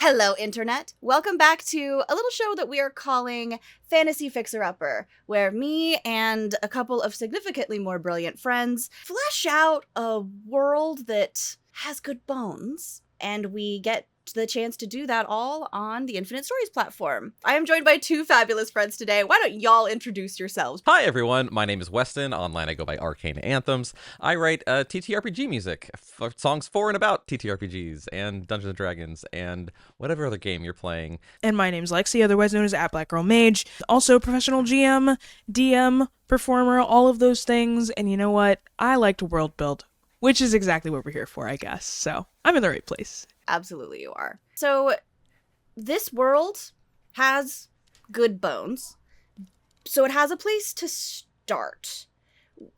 Hello, Internet. Welcome back to a little show that we are calling Fantasy Fixer-Upper, where me and a couple of significantly more brilliant friends flesh out a world that has good bones, and we get the chance to do that all on the Infinite Stories platform. I am joined by two fabulous friends today. Why don't y'all introduce yourselves? Hi, everyone. My name is Weston. Online, I go by Arcane Anthems. I write TTRPG music, songs for and about TTRPGs and Dungeons & Dragons and whatever other game you're playing. And my name's Lexi, otherwise known as @BlackGirlMage. Also professional GM, DM, performer, all of those things. And you know what? I like to world build, which is exactly what we're here for, I guess. So I'm in the right place. Absolutely you are. So this world has good bones. So it has a place to start.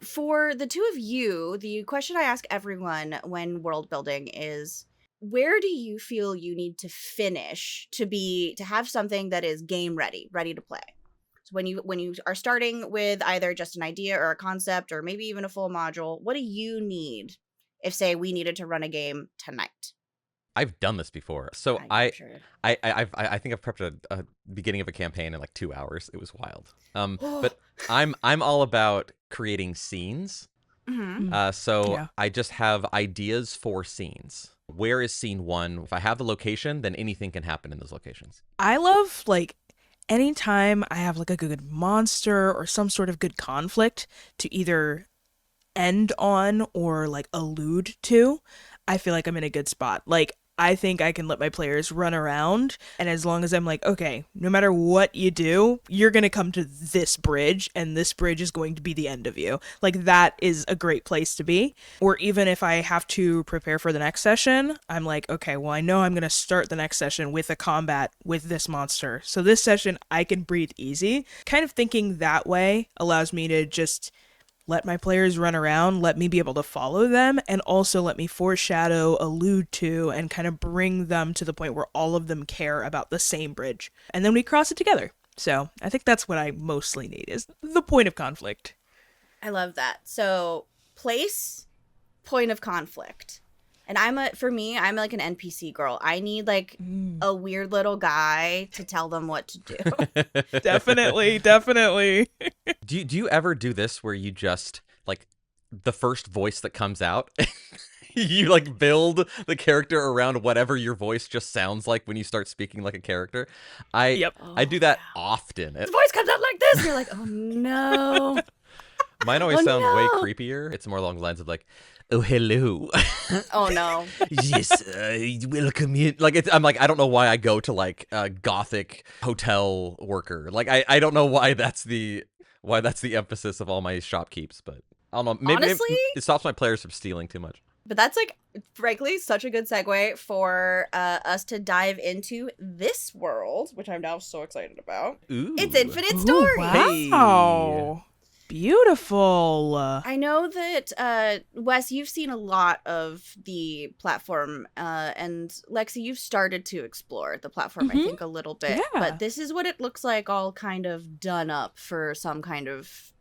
For the two of you, the question I ask everyone when world building is, where do you feel you need to finish to have something that is game ready to play? So when you are starting with either just an idea or a concept or maybe even a full module, what do you need if, say, we needed to run a game tonight? I've done this before. So I think I've prepped a beginning of a campaign in like 2 hours. It was wild. But I'm all about creating scenes. Mm-hmm. I just have ideas for scenes. Where is scene one? If I have the location, then anything can happen in those locations. I love, anytime I have, a good monster or some sort of good conflict to either end on or, allude to, I feel like I'm in a good spot. I think I can let my players run around, and as long as I'm okay, no matter what you do, you're going to come to this bridge, and this bridge is going to be the end of you. That is a great place to be. Or even if I have to prepare for the next session, I'm okay, well, I know I'm going to start the next session with a combat with this monster. So this session, I can breathe easy. Kind of thinking that way allows me to just let my players run around, let me be able to follow them, and also let me foreshadow, allude to, and kind of bring them to the point where all of them care about the same bridge. And then we cross it together. So I think that's what I mostly need, is the point of conflict. I love that. So place, point of conflict. And I'm like an NPC girl. I need a weird little guy to tell them what to do. Definitely. Do you ever do this where you just the first voice that comes out, you build the character around whatever your voice just sounds like when you start speaking like a character? I do that often. The voice comes out like this. And you're like, oh no. Mine always sound way creepier. It's more along the lines of oh, hello. Oh, no. Yes, welcome in. I don't know why I go to a gothic hotel worker. I don't know why that's the emphasis of all my shopkeeps, but I don't know. Maybe honestly, it stops my players from stealing too much. But that's frankly, such a good segue for us to dive into this world, which I'm now so excited about. Ooh. It's Infinite Stories. Wow. Hey. Beautiful. I know that, Wes, you've seen a lot of the platform, and Lexi, you've started to explore the platform, I think, a little bit. Yeah. But this is what it looks like all kind of done up for some kind of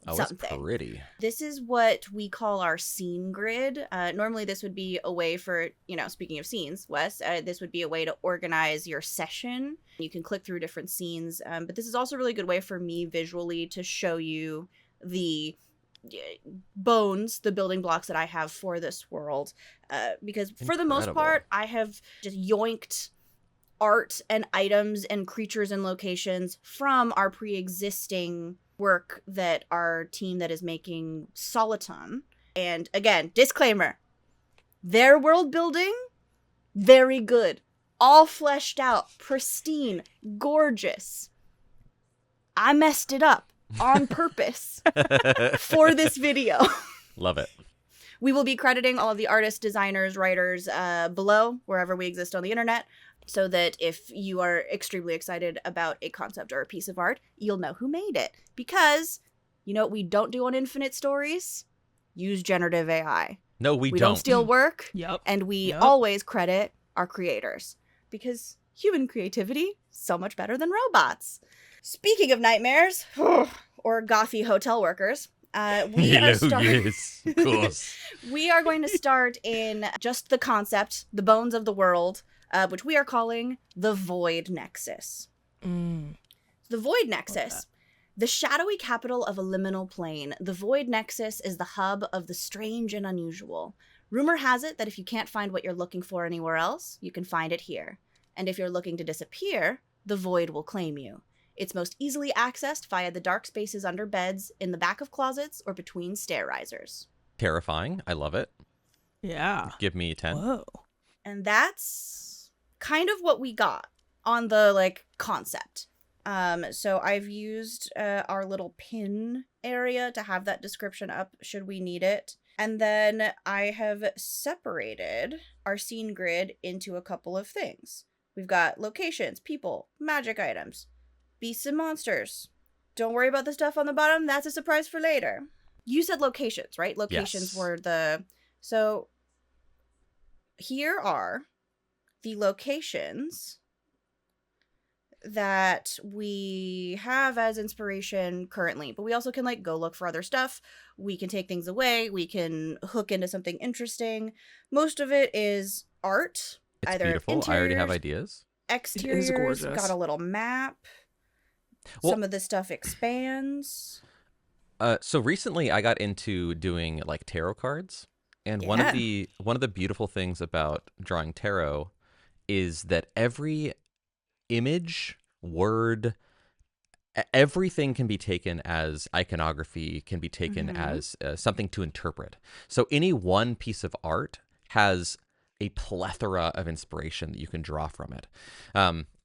something. It's pretty. This is what we call our scene grid. Normally this would be a way for, speaking of scenes, Wes, this would be a way to organize your session. You can click through different scenes, but this is also a really good way for me visually to show you the bones, the building blocks that I have for this world. Because for the most part, I have just yoinked art and items and creatures and locations from our pre-existing work that our team that is making Soliton. And again, disclaimer, their world building, very good. All fleshed out, pristine, gorgeous. I messed it up on purpose for this video. Love it. We will be crediting all of the artists, designers, writers below, wherever we exist on the internet, so that if you are extremely excited about a concept or a piece of art, you'll know who made it. Because, you know what we don't do on Infinite Stories? Use generative AI. No, we don't. We don't steal work, and we always credit our creators. Because human creativity, so much better than robots. Speaking of nightmares, or gothy hotel workers, we are yes, of course. We are going to start in just the concept, the bones of the world, which we are calling the Void Nexus. The Void Nexus, the shadowy capital of a liminal plane, the Void Nexus is the hub of the strange and unusual. Rumor has it that if you can't find what you're looking for anywhere else, you can find it here. And if you're looking to disappear, the Void will claim you. It's most easily accessed via the dark spaces under beds, in the back of closets, or between stair risers. Terrifying. I love it. Yeah. Give me 10. Whoa. And that's kind of what we got on the, like, concept. So I've used our little pin area to have that description up should we need it. And then I have separated our scene grid into a couple of things. We've got locations, people, magic items, beasts and monsters. Don't worry about the stuff on the bottom. That's a surprise for later. You said locations, right? Locations Yes. were the... So here are the locations that we have as inspiration currently, but we also can like go look for other stuff. We can take things away. We can hook into something interesting. Most of it is art. It's either beautiful. I already have interiors, ideas. Exteriors. It is gorgeous. Got a little map. Well- Some of this stuff expands. So recently I got into doing like tarot cards, and one of the beautiful things about drawing tarot is that every image, word, everything can be taken as iconography, can be taken as something to interpret. So any one piece of art has a plethora of inspiration that you can draw from it.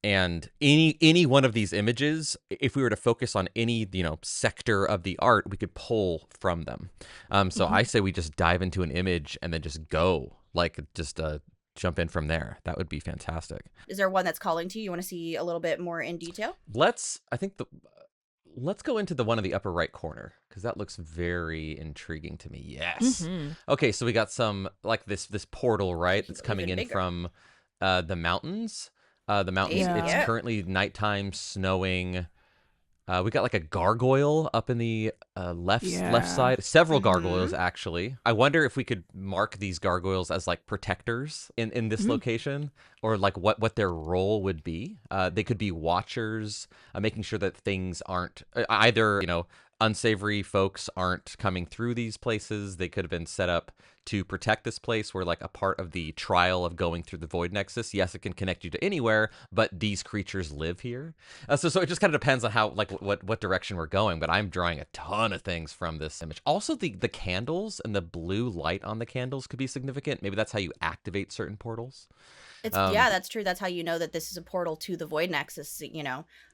And any one of these images, if we were to focus on any, sector of the art, we could pull from them. So I say we just dive into an image and then just go, jump in from there. That would be fantastic. Is there one that's calling to you? You want to see a little bit more in detail? Let's go into the one in the upper right corner, because that looks very intriguing to me. Yes. Okay, so we got some like this portal, right? That's coming in bigger. from the mountains. The mountains. Yeah. It's currently nighttime, snowing. We got like a gargoyle up in the left side. Several gargoyles, actually. I wonder if we could mark these gargoyles as like protectors in this location, or like what their role would be. They could be watchers, making sure that things aren't either, unsavory folks aren't coming through these places. They could have been set up to protect this place. We're like a part of the trial of going through the Void Nexus. Yes, it can connect you to anywhere, but these creatures live here. So it just kind of depends on how, like, what direction we're going. But I'm drawing a ton of things from this image. Also, the candles and the blue light on the candles could be significant. Maybe that's how you activate certain portals. It's that's true. That's how you know that this is a portal to the Void Nexus.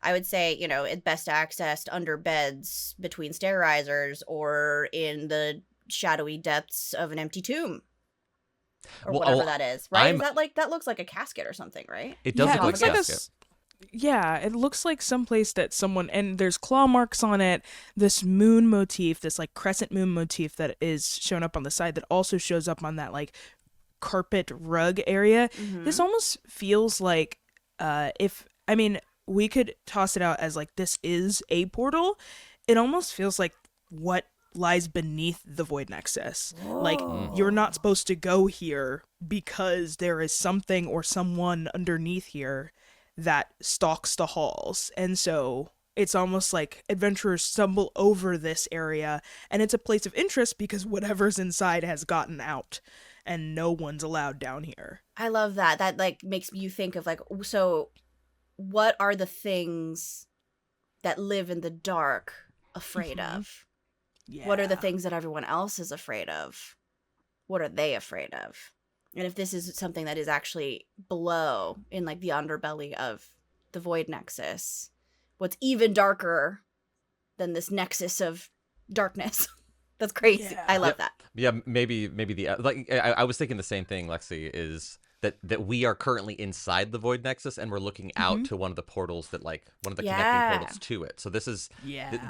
I would say, it's best accessed under beds, between stair risers, or in the shadowy depths of an empty tomb, or whatever that is. Right? Is that like, that looks like a casket or something, right? It does Yeah, look it like looks a like casket. it looks like someplace that someone, and there's claw marks on it, this moon motif, this like crescent moon motif that is shown up on the side that also shows up on that like carpet rug area. This almost feels like we could toss it out as like this is a portal. It almost feels like what lies beneath the Void Nexus. Like, you're not supposed to go here because there is something or someone underneath here that stalks the halls. And so it's almost like adventurers stumble over this area, and it's a place of interest because whatever's inside has gotten out and no one's allowed down here. I love that. That like makes you think of like, so what are the things that live in the dark afraid of? Yeah. What are the things that everyone else is afraid of? What are they afraid of? And if this is something that is actually below, in like the underbelly of the Void Nexus, what's even darker than this nexus of darkness? That's crazy. Yeah. I love that. Yeah, maybe I was thinking the same thing, Lexi, is that we are currently inside the Void Nexus and we're looking out to one of the portals that one of the connecting portals to it. So this is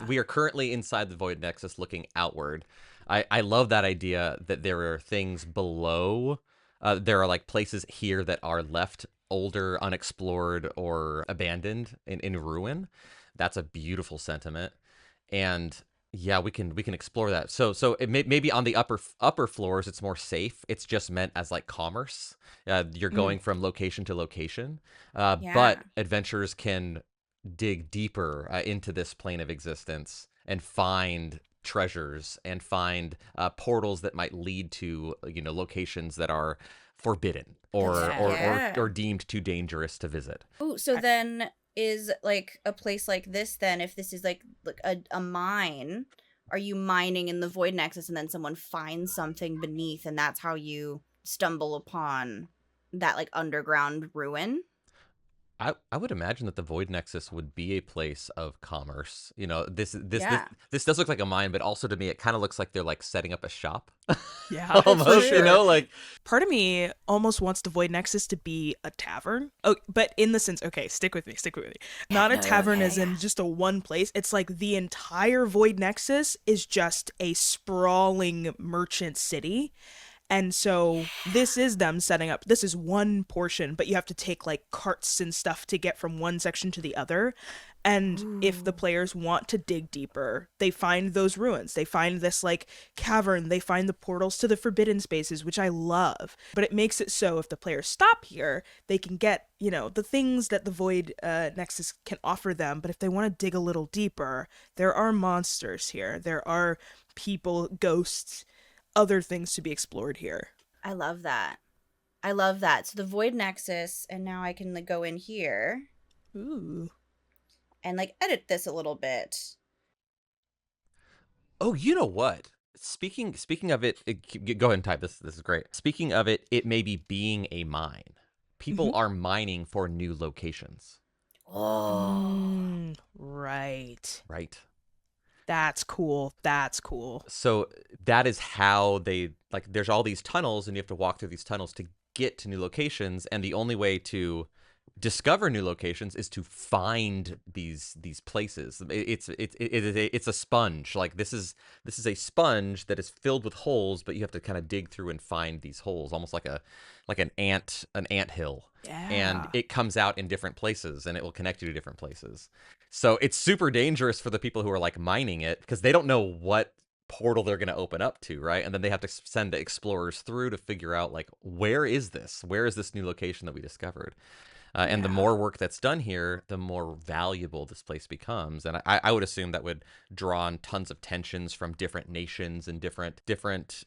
we are currently inside the Void Nexus looking outward. I love that idea that there are things below. There are like places here that are left older, unexplored, or abandoned in ruin. That's a beautiful sentiment. And Yeah, we can explore that. So maybe on the upper floors it's more safe. It's just meant as like commerce. You're going from location to location, Yeah. but adventurers can dig deeper into this plane of existence and find treasures and find portals that might lead to locations that are forbidden or Yeah. or deemed too dangerous to visit. Oh, so then is like a place like this then, if this is like a mine, are you mining in the void nexus and then someone finds something beneath and that's how you stumble upon that like underground ruin? I would imagine that the Void Nexus would be a place of commerce. Yeah. This does look like a mine, but also to me it kind of looks like they're like setting up a shop. Yeah, for Almost, sure. like Part of me almost wants the Void Nexus to be a tavern. Oh, but in the sense, okay, stick with me. Not a tavern as in just a one place. It's like the entire Void Nexus is just a sprawling merchant city. And so this is them setting up. This is one portion, but you have to take like carts and stuff to get from one section to the other. And if the players want to dig deeper, they find those ruins. They find this like cavern. They find the portals to the forbidden spaces, which I love. But it makes it so if the players stop here, they can get, the things that the Void Nexus can offer them. But if they want to dig a little deeper, there are monsters here. There are people, ghosts, other things to be explored here. I love that. So the void nexus, and now I can like go in here Ooh. and like edit this a little bit. oh, you know what? Speaking of it, go ahead and type this. This is great. Speaking of it, it may be being a mine. People are mining for new locations. Oh. Right. Right. That's cool. So that is how they like. There's all these tunnels, and you have to walk through these tunnels to get to new locations. And the only way to discover new locations is to find these places. It's a sponge. Like this is a sponge that is filled with holes, but you have to kind of dig through and find these holes, almost like an ant hill. Yeah. And it comes out in different places, and it will connect you to different places. So it's super dangerous for the people who are like mining it because they don't know what portal they're going to open up to, right? And then they have to send explorers through to figure out like where is this new location that we discovered. And the more work that's done here, the more valuable this place becomes. And I would assume that would draw on tons of tensions from different nations and different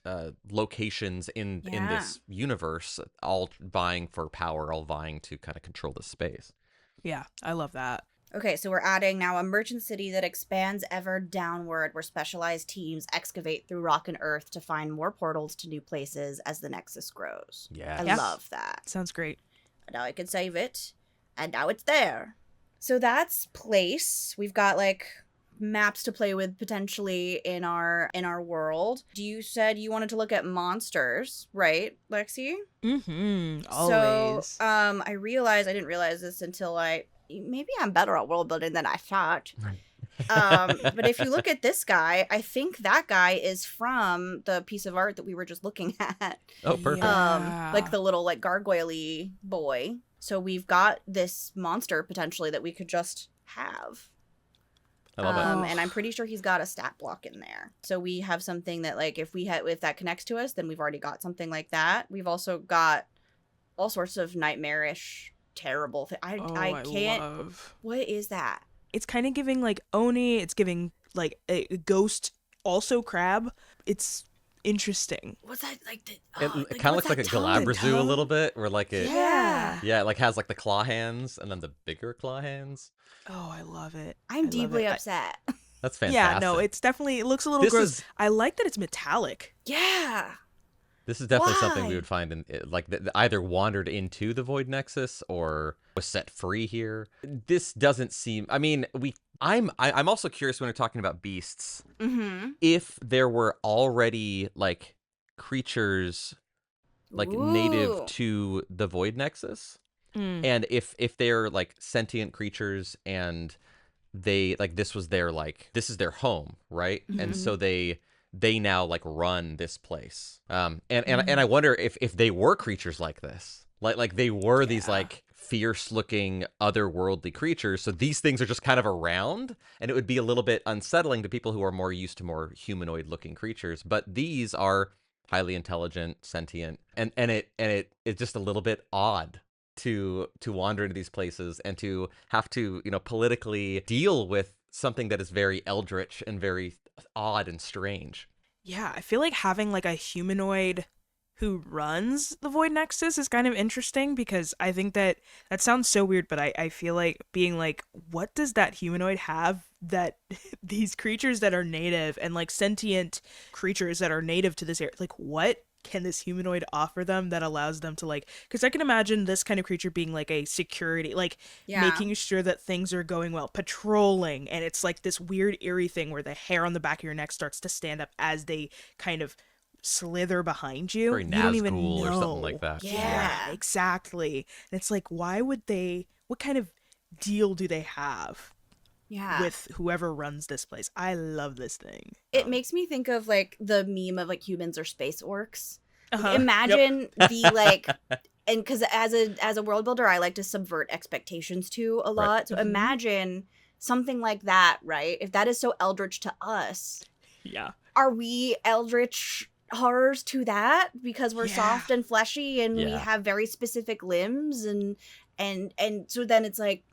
locations in this universe, all vying for power, all vying to kind of control the space. Yeah, I love that. Okay, so we're adding now a merchant city that expands ever downward, where specialized teams excavate through rock and earth to find more portals to new places as the Nexus grows. Yeah. I love that. Sounds great. Now I can save it, and now it's there. So that's place. We've got like maps to play with potentially in our world. You said you wanted to look at monsters, right, Lexi? Always. So I didn't realize this until maybe I'm better at world building than I thought. But if you look at this guy, I think that guy is from the piece of art that we were just looking at. Oh, perfect. Like the little like gargoyle-y boy. So we've got this monster potentially that we could just have. I love it. And I'm pretty sure he's got a stat block in there. So we have something that like if that connects to us, then we've already got something like that. We've also got all sorts of nightmarish, terrible things. I can't. What is that? It's kind of giving like Oni. It's giving like a ghost, also crab. It's interesting. What's that like? It kind of looks like a Galabrazoo a little bit, where like it, it like has like the claw hands and then the bigger claw hands. Oh, I love it. I'm deeply upset. That's fantastic. Yeah, no, it looks a little gross. I like that it's metallic. Yeah. This is definitely something we would find in like either wandered into the Void Nexus or was set free here. This doesn't seem. I mean, I'm also curious when we're talking about beasts. Mm-hmm. If there were already like creatures like native to the Void Nexus, and if they're like sentient creatures and they like this is their home, right? Mm-hmm. And so they now like run this place. And I wonder if they were creatures like this, like they were these like fierce-looking otherworldly creatures. So these things are just kind of around, and it would be a little bit unsettling to people who are more used to more humanoid-looking creatures. But these are highly intelligent, sentient, and it's just a little bit odd to wander into these places and to have to, politically deal with something that is very eldritch and very odd and strange. Yeah, I feel like having like a humanoid who runs the Void Nexus is kind of interesting, because I think that sounds so weird, but I feel like being like, what does that humanoid have that these creatures that are native and like sentient creatures that are native to this area, like what can this humanoid offer them that allows them to like, because I can imagine this kind of creature being like a security, like making sure that things are going well, patrolling, and it's like this weird eerie thing where the hair on the back of your neck starts to stand up as they kind of slither behind you. Very You don't even Nazgul know. or something like that. Yeah, exactly. And it's like, why would they, what kind of deal do they have with whoever runs this place? I love this thing. It makes me think of like the meme of like humans or space orcs. Imagine the like, and because as a world builder, I like to subvert expectations too a lot. Right. So imagine something like that, right? If that is so eldritch to us, are we eldritch horrors to that because we're soft and fleshy and we have very specific limbs and so then it's like,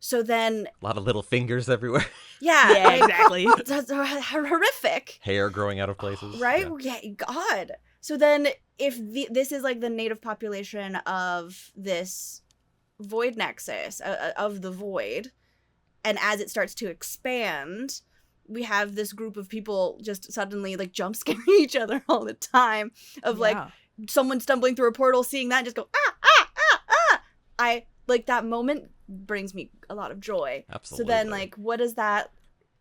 so then a lot of little fingers everywhere. Yeah, exactly. That's horrific. Hair growing out of places, right? Yeah, God. So then if this is like the native population of this void nexus, of the void, and as it starts to expand, we have this group of people just suddenly like jump scaring each other all the time of like someone stumbling through a portal, seeing that and just go, I like that moment brings me a lot of joy. Absolutely. So then like, what is that,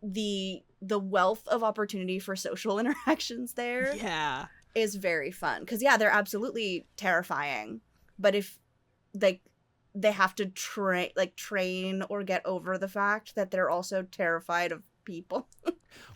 the wealth of opportunity for social interactions there is very fun. Because they're absolutely terrifying. But if like they have to train or get over the fact that they're also terrified of people.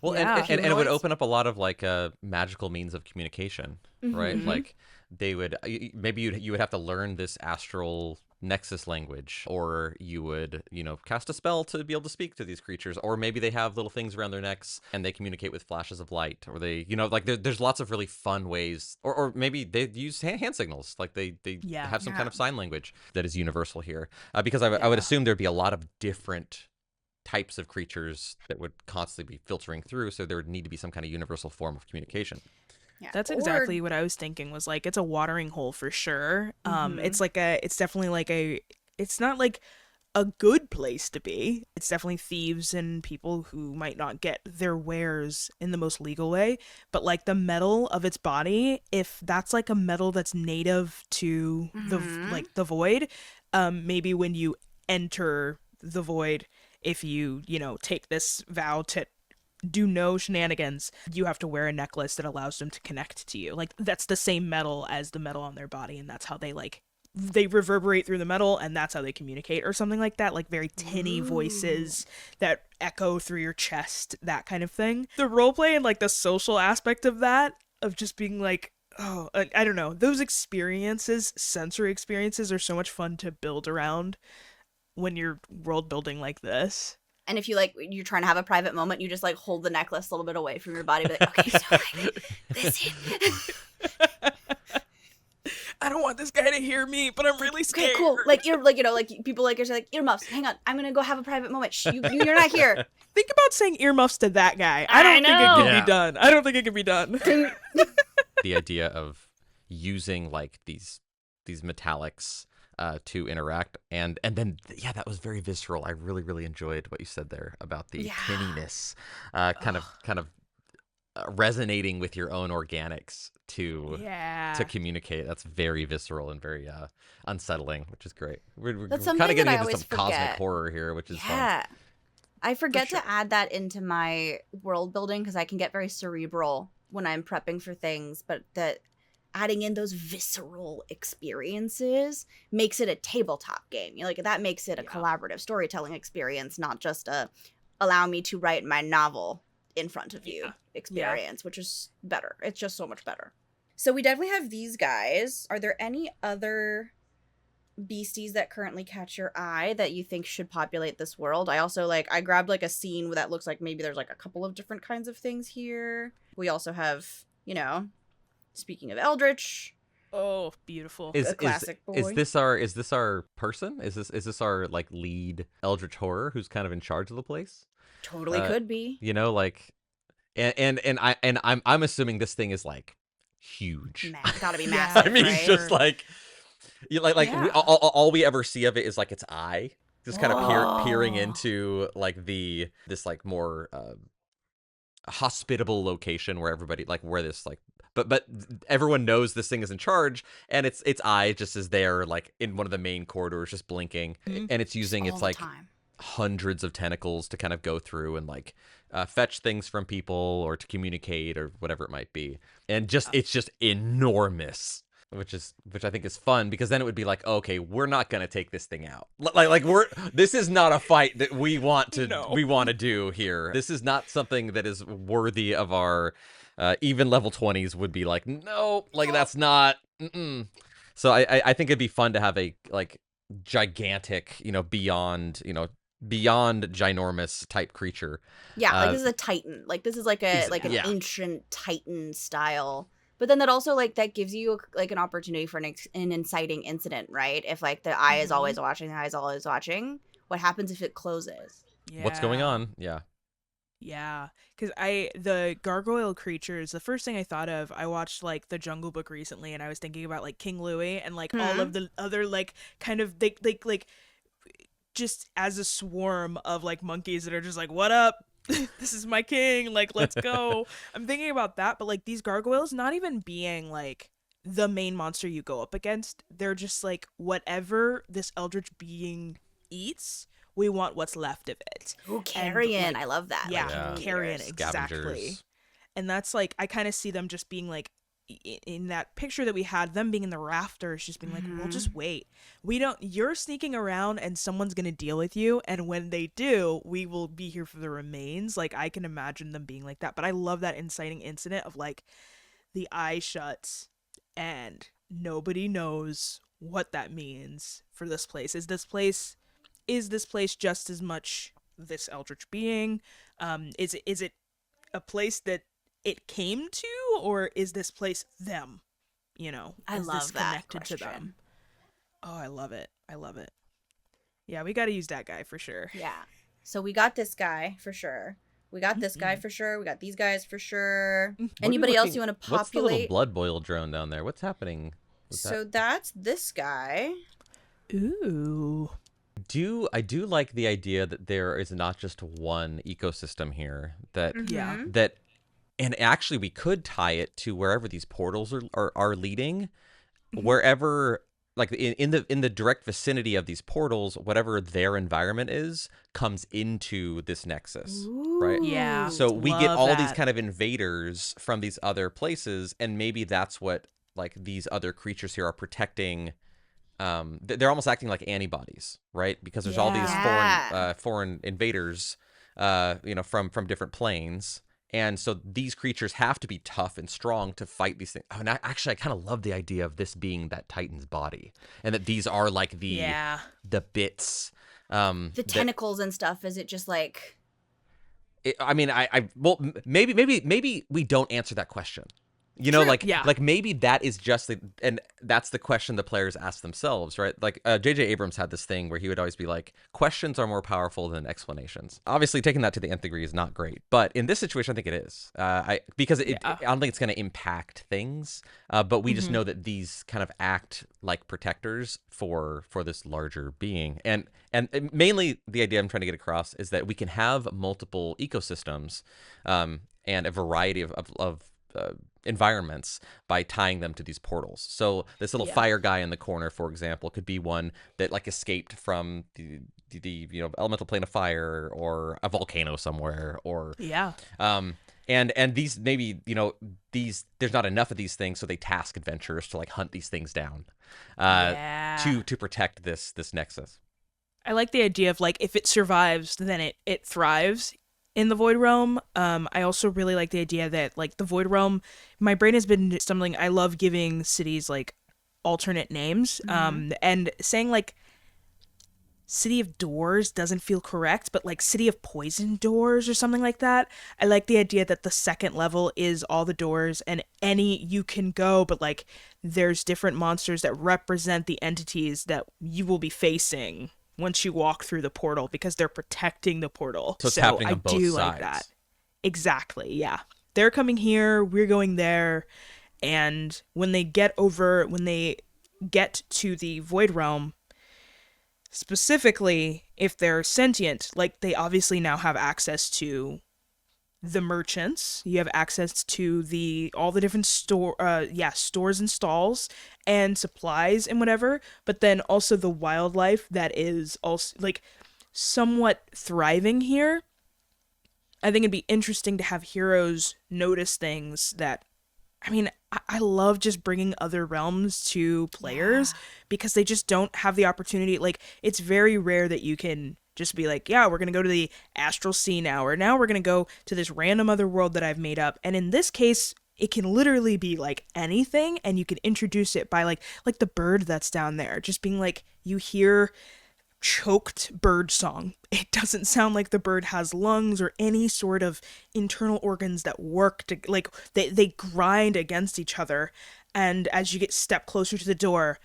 Well, and it would open up a lot of like magical means of communication, right? Like they would maybe you would have to learn this astral nexus language, or you would cast a spell to be able to speak to these creatures, or maybe they have little things around their necks and they communicate with flashes of light, or they like there's lots of really fun ways, or maybe they use hand signals, like they have some kind of sign language that is universal here, because I would assume there'd be a lot of different types of creatures that would constantly be filtering through, so there would need to be some kind of universal form of communication. Yeah. That's exactly what I was thinking, was like, it's a watering hole for sure. It's definitely like it's not like a good place to be. It's definitely thieves and people who might not get their wares in the most legal way, but like the metal of its body, if that's like a metal that's native to the void, maybe when you enter the void, if you take this vow to do no shenanigans, you have to wear a necklace that allows them to connect to you. Like, that's the same metal as the metal on their body, and that's how they reverberate through the metal, and that's how they communicate, or something like that. Like very tinny voices that echo through your chest, that kind of thing. The roleplay and like the social aspect of that, of just being like, I don't know, those experiences, sensory experiences, are so much fun to build around when you're world building like this. And if you're trying to have a private moment, you just like hold the necklace a little bit away from your body, but like, okay, so like, listen. I don't want this guy to hear me, but I'm really scared. Okay, cool. Like you're like people like you're like, earmuffs. Hang on, I'm gonna go have a private moment. Shh, you're not here. Think about saying earmuffs to that guy. I don't think it can be done. I don't think it can be done. The idea of using like these metallics to interact, and then that was very visceral. I really enjoyed what you said there about the tinniness, kind of resonating with your own organics to communicate. That's very visceral and very unsettling, which is great. We're kind of getting into some cosmic horror here, which is fun. I forget to add that into my world building because I can get very cerebral when I'm prepping for things, but that adding in those visceral experiences makes it a tabletop game. That makes it a collaborative storytelling experience, not just a allow me to write my novel in front of you experience, which is better. It's just so much better. So we definitely have these guys. Are there any other beasties that currently catch your eye that you think should populate this world. I also I grabbed a scene that looks like maybe there's a couple of different kinds of things here. We also have, speaking of Eldritch, Oh, beautiful. a classic boy. Is this our person? Is this our lead Eldritch horror who's kind of in charge of the place? Totally could be. I'm assuming this thing is huge. Gotta be Yeah. massive. I mean, right? just Yeah. all we ever see of it is its eye, just kind of Oh. peering into this more hospitable location where everybody where this but everyone knows this thing is in charge, and its eye just is there in one of the main corridors just blinking, and it's using all its the time. hundreds of tentacles to kind of go through and fetch things from people or to communicate or whatever it might be, and it's just enormous, which I think is fun, because then it would be okay, we're not gonna take this thing out, this is not a fight that we want to do here. This is not something that is worthy of our even level 20s would be no, that's not so I think it'd be fun to have a gigantic beyond ginormous type creature. Yeah, this is a titan. This is an ancient titan style. But then that also that gives you an opportunity for an inciting incident, right? If the eye is always watching, the eye is always watching. What happens if it closes? Yeah. What's going on? Yeah, because the gargoyle creatures, the first thing I thought of, I watched the Jungle Book recently, and I was thinking about King Louie and all of the other kind of they just as a swarm of monkeys that are just what up, this is my king, let's go. I'm thinking about that, but these gargoyles not even being the main monster you go up against, they're just whatever this eldritch being eats, we want what's left of it. Ooh, carrion. I love that. Yeah, carrion, exactly. Scavengers. And that's I kind of see them just being in that picture that we had, them being in the rafters, just being we'll just wait. You're sneaking around and someone's going to deal with you. And when they do, we will be here for the remains. I can imagine them being like that. But I love that inciting incident of the eye shuts and nobody knows what that means for this place. Is this place just as much this eldritch being? Is it a place that it came to, or is this place them? I is love this that connected to question. them? Oh, I love it. Yeah, we got to use that guy for sure. Yeah. So we got this guy for sure. We got this guy for sure. We got these guys for sure. Anybody else you want to populate? What's the little blood boil drone down there? What's happening with So that? that's this guy. Ooh. I do like the idea that there is not just one ecosystem here, that Yeah. and actually we could tie it to wherever these portals are leading, wherever in the direct vicinity of these portals, whatever their environment is comes into this nexus, right? Yeah. So we get Love all that. these kind of invaders from these other places, and maybe that's what these other creatures here are protecting. They're almost acting like antibodies, right? Because there's all these foreign invaders, from different planes, and so these creatures have to be tough and strong to fight these things. Oh, and I kind of love the idea of this being that Titan's body, and that these are the bits, The tentacles and stuff. Is it just I mean, well, maybe we don't answer that question. Maybe that is just and that's the question the players ask themselves, right? J.J. Abrams had this thing where he would always be questions are more powerful than explanations. Obviously, taking that to the nth degree is not great, but in this situation, I think it is. Because I don't think it's going to impact things, but we just know that these kind of act like protectors for this larger being, and mainly the idea I'm trying to get across is that we can have multiple ecosystems, and a variety of environments by tying them to these portals. So this little fire guy in the corner, for example, could be one that escaped from the elemental plane of fire, or a volcano somewhere, or and these maybe there's not enough of these things, so they task adventurers to hunt these things down to protect this nexus. I like the idea of if it survives, then it thrives in the Void Realm. I also really like the idea that the Void Realm, my brain has been stumbling. I love giving cities alternate names. And saying like City of Doors doesn't feel correct, but like City of Poison Doors or something like that. I like the idea that the second level is all the doors and any you can go, but like there's different monsters that represent the entities that you will be facing once you walk through the portal because they're protecting the portal. So it's happening on both sides. Like that. Exactly, yeah. They're coming here, we're going there, and when they get to the Void Realm, specifically if they're sentient, like they obviously now have access to the merchants. You have access to all the different stores and stalls and supplies and whatever, but then also the wildlife that is also like somewhat thriving here. I think it'd be interesting to have heroes notice things that, I mean, I love just bringing other realms to players because they just don't have the opportunity. Like, it's very rare that you can just be like, yeah, we're going to go to the Astral Sea now, or now we're going to go to this random other world that I've made up. And in this case, it can literally be like anything, and you can introduce it by like the bird that's down there. Just being like, you hear choked bird song. It doesn't sound like the bird has lungs or any sort of internal organs that work to, like, they grind against each other. And as you step closer to the door,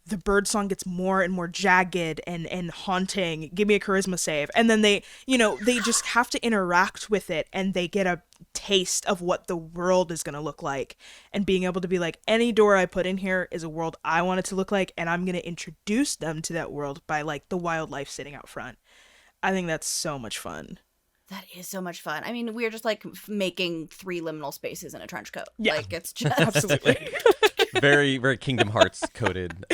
the bird song gets more and more jagged and haunting. Give me a charisma save. And then they just have to interact with it, and they get a taste of what the world is going to look like. And being able to be like, any door I put in here is a world I want it to look like, and I'm going to introduce them to that world by like the wildlife sitting out front. I think that's so much fun. That is so much fun. I mean, we're just like making 3 liminal spaces in a trench coat. Yeah. Like, it's just Absolutely. Very, very Kingdom Hearts coded.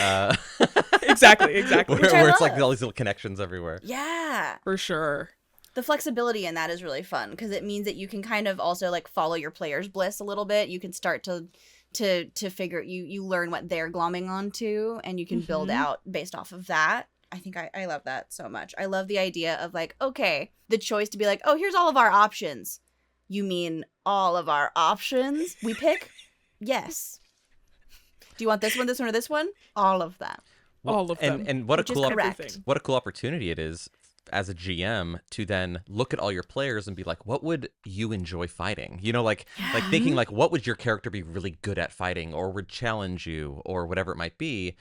Exactly. Where it's like all these little connections everywhere. Yeah. For sure. The flexibility in that is really fun because it means that you can kind of also like follow your player's bliss a little bit. You can start to figure, you learn what they're glomming onto, and you can build out based off of that. I think I love that so much. I love the idea of like, okay, the choice to be like, oh, here's all of our options. You mean all of our options we pick? Yes. Do you want this one, or this one? All of them. All of them. And what a cool opportunity it is as a GM to then look at all your players and be like, what would you enjoy fighting? You know, like thinking like, what would your character be really good at fighting, or would challenge you, or whatever it might be.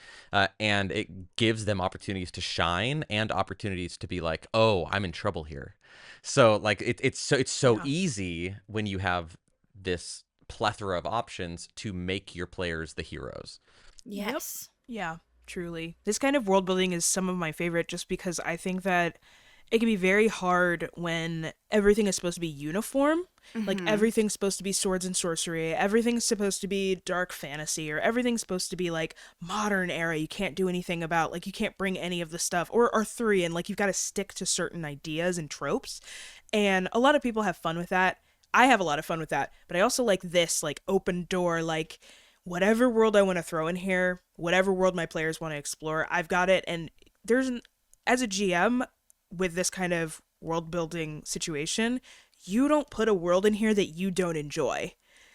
And it gives them opportunities to shine and opportunities to be like, oh, I'm in trouble here. So like it's so easy when you have this plethora of options to make your players the heroes. Yes. Yep. Yeah, truly. This kind of world building is some of my favorite just because I think that it can be very hard when everything is supposed to be uniform. Like everything's supposed to be swords and sorcery. Everything's supposed to be dark fantasy, or everything's supposed to be like modern era. You can't do anything about, like, you can't bring any of the stuff or Arthurian. Like, you've got to stick to certain ideas and tropes. And a lot of people have fun with that. I have a lot of fun with that, but I also like this, like, open door, like, whatever world I want to throw in here, whatever world my players want to explore, I've got it. And as a GM with this kind of world building situation, you don't put a world in here that you don't enjoy.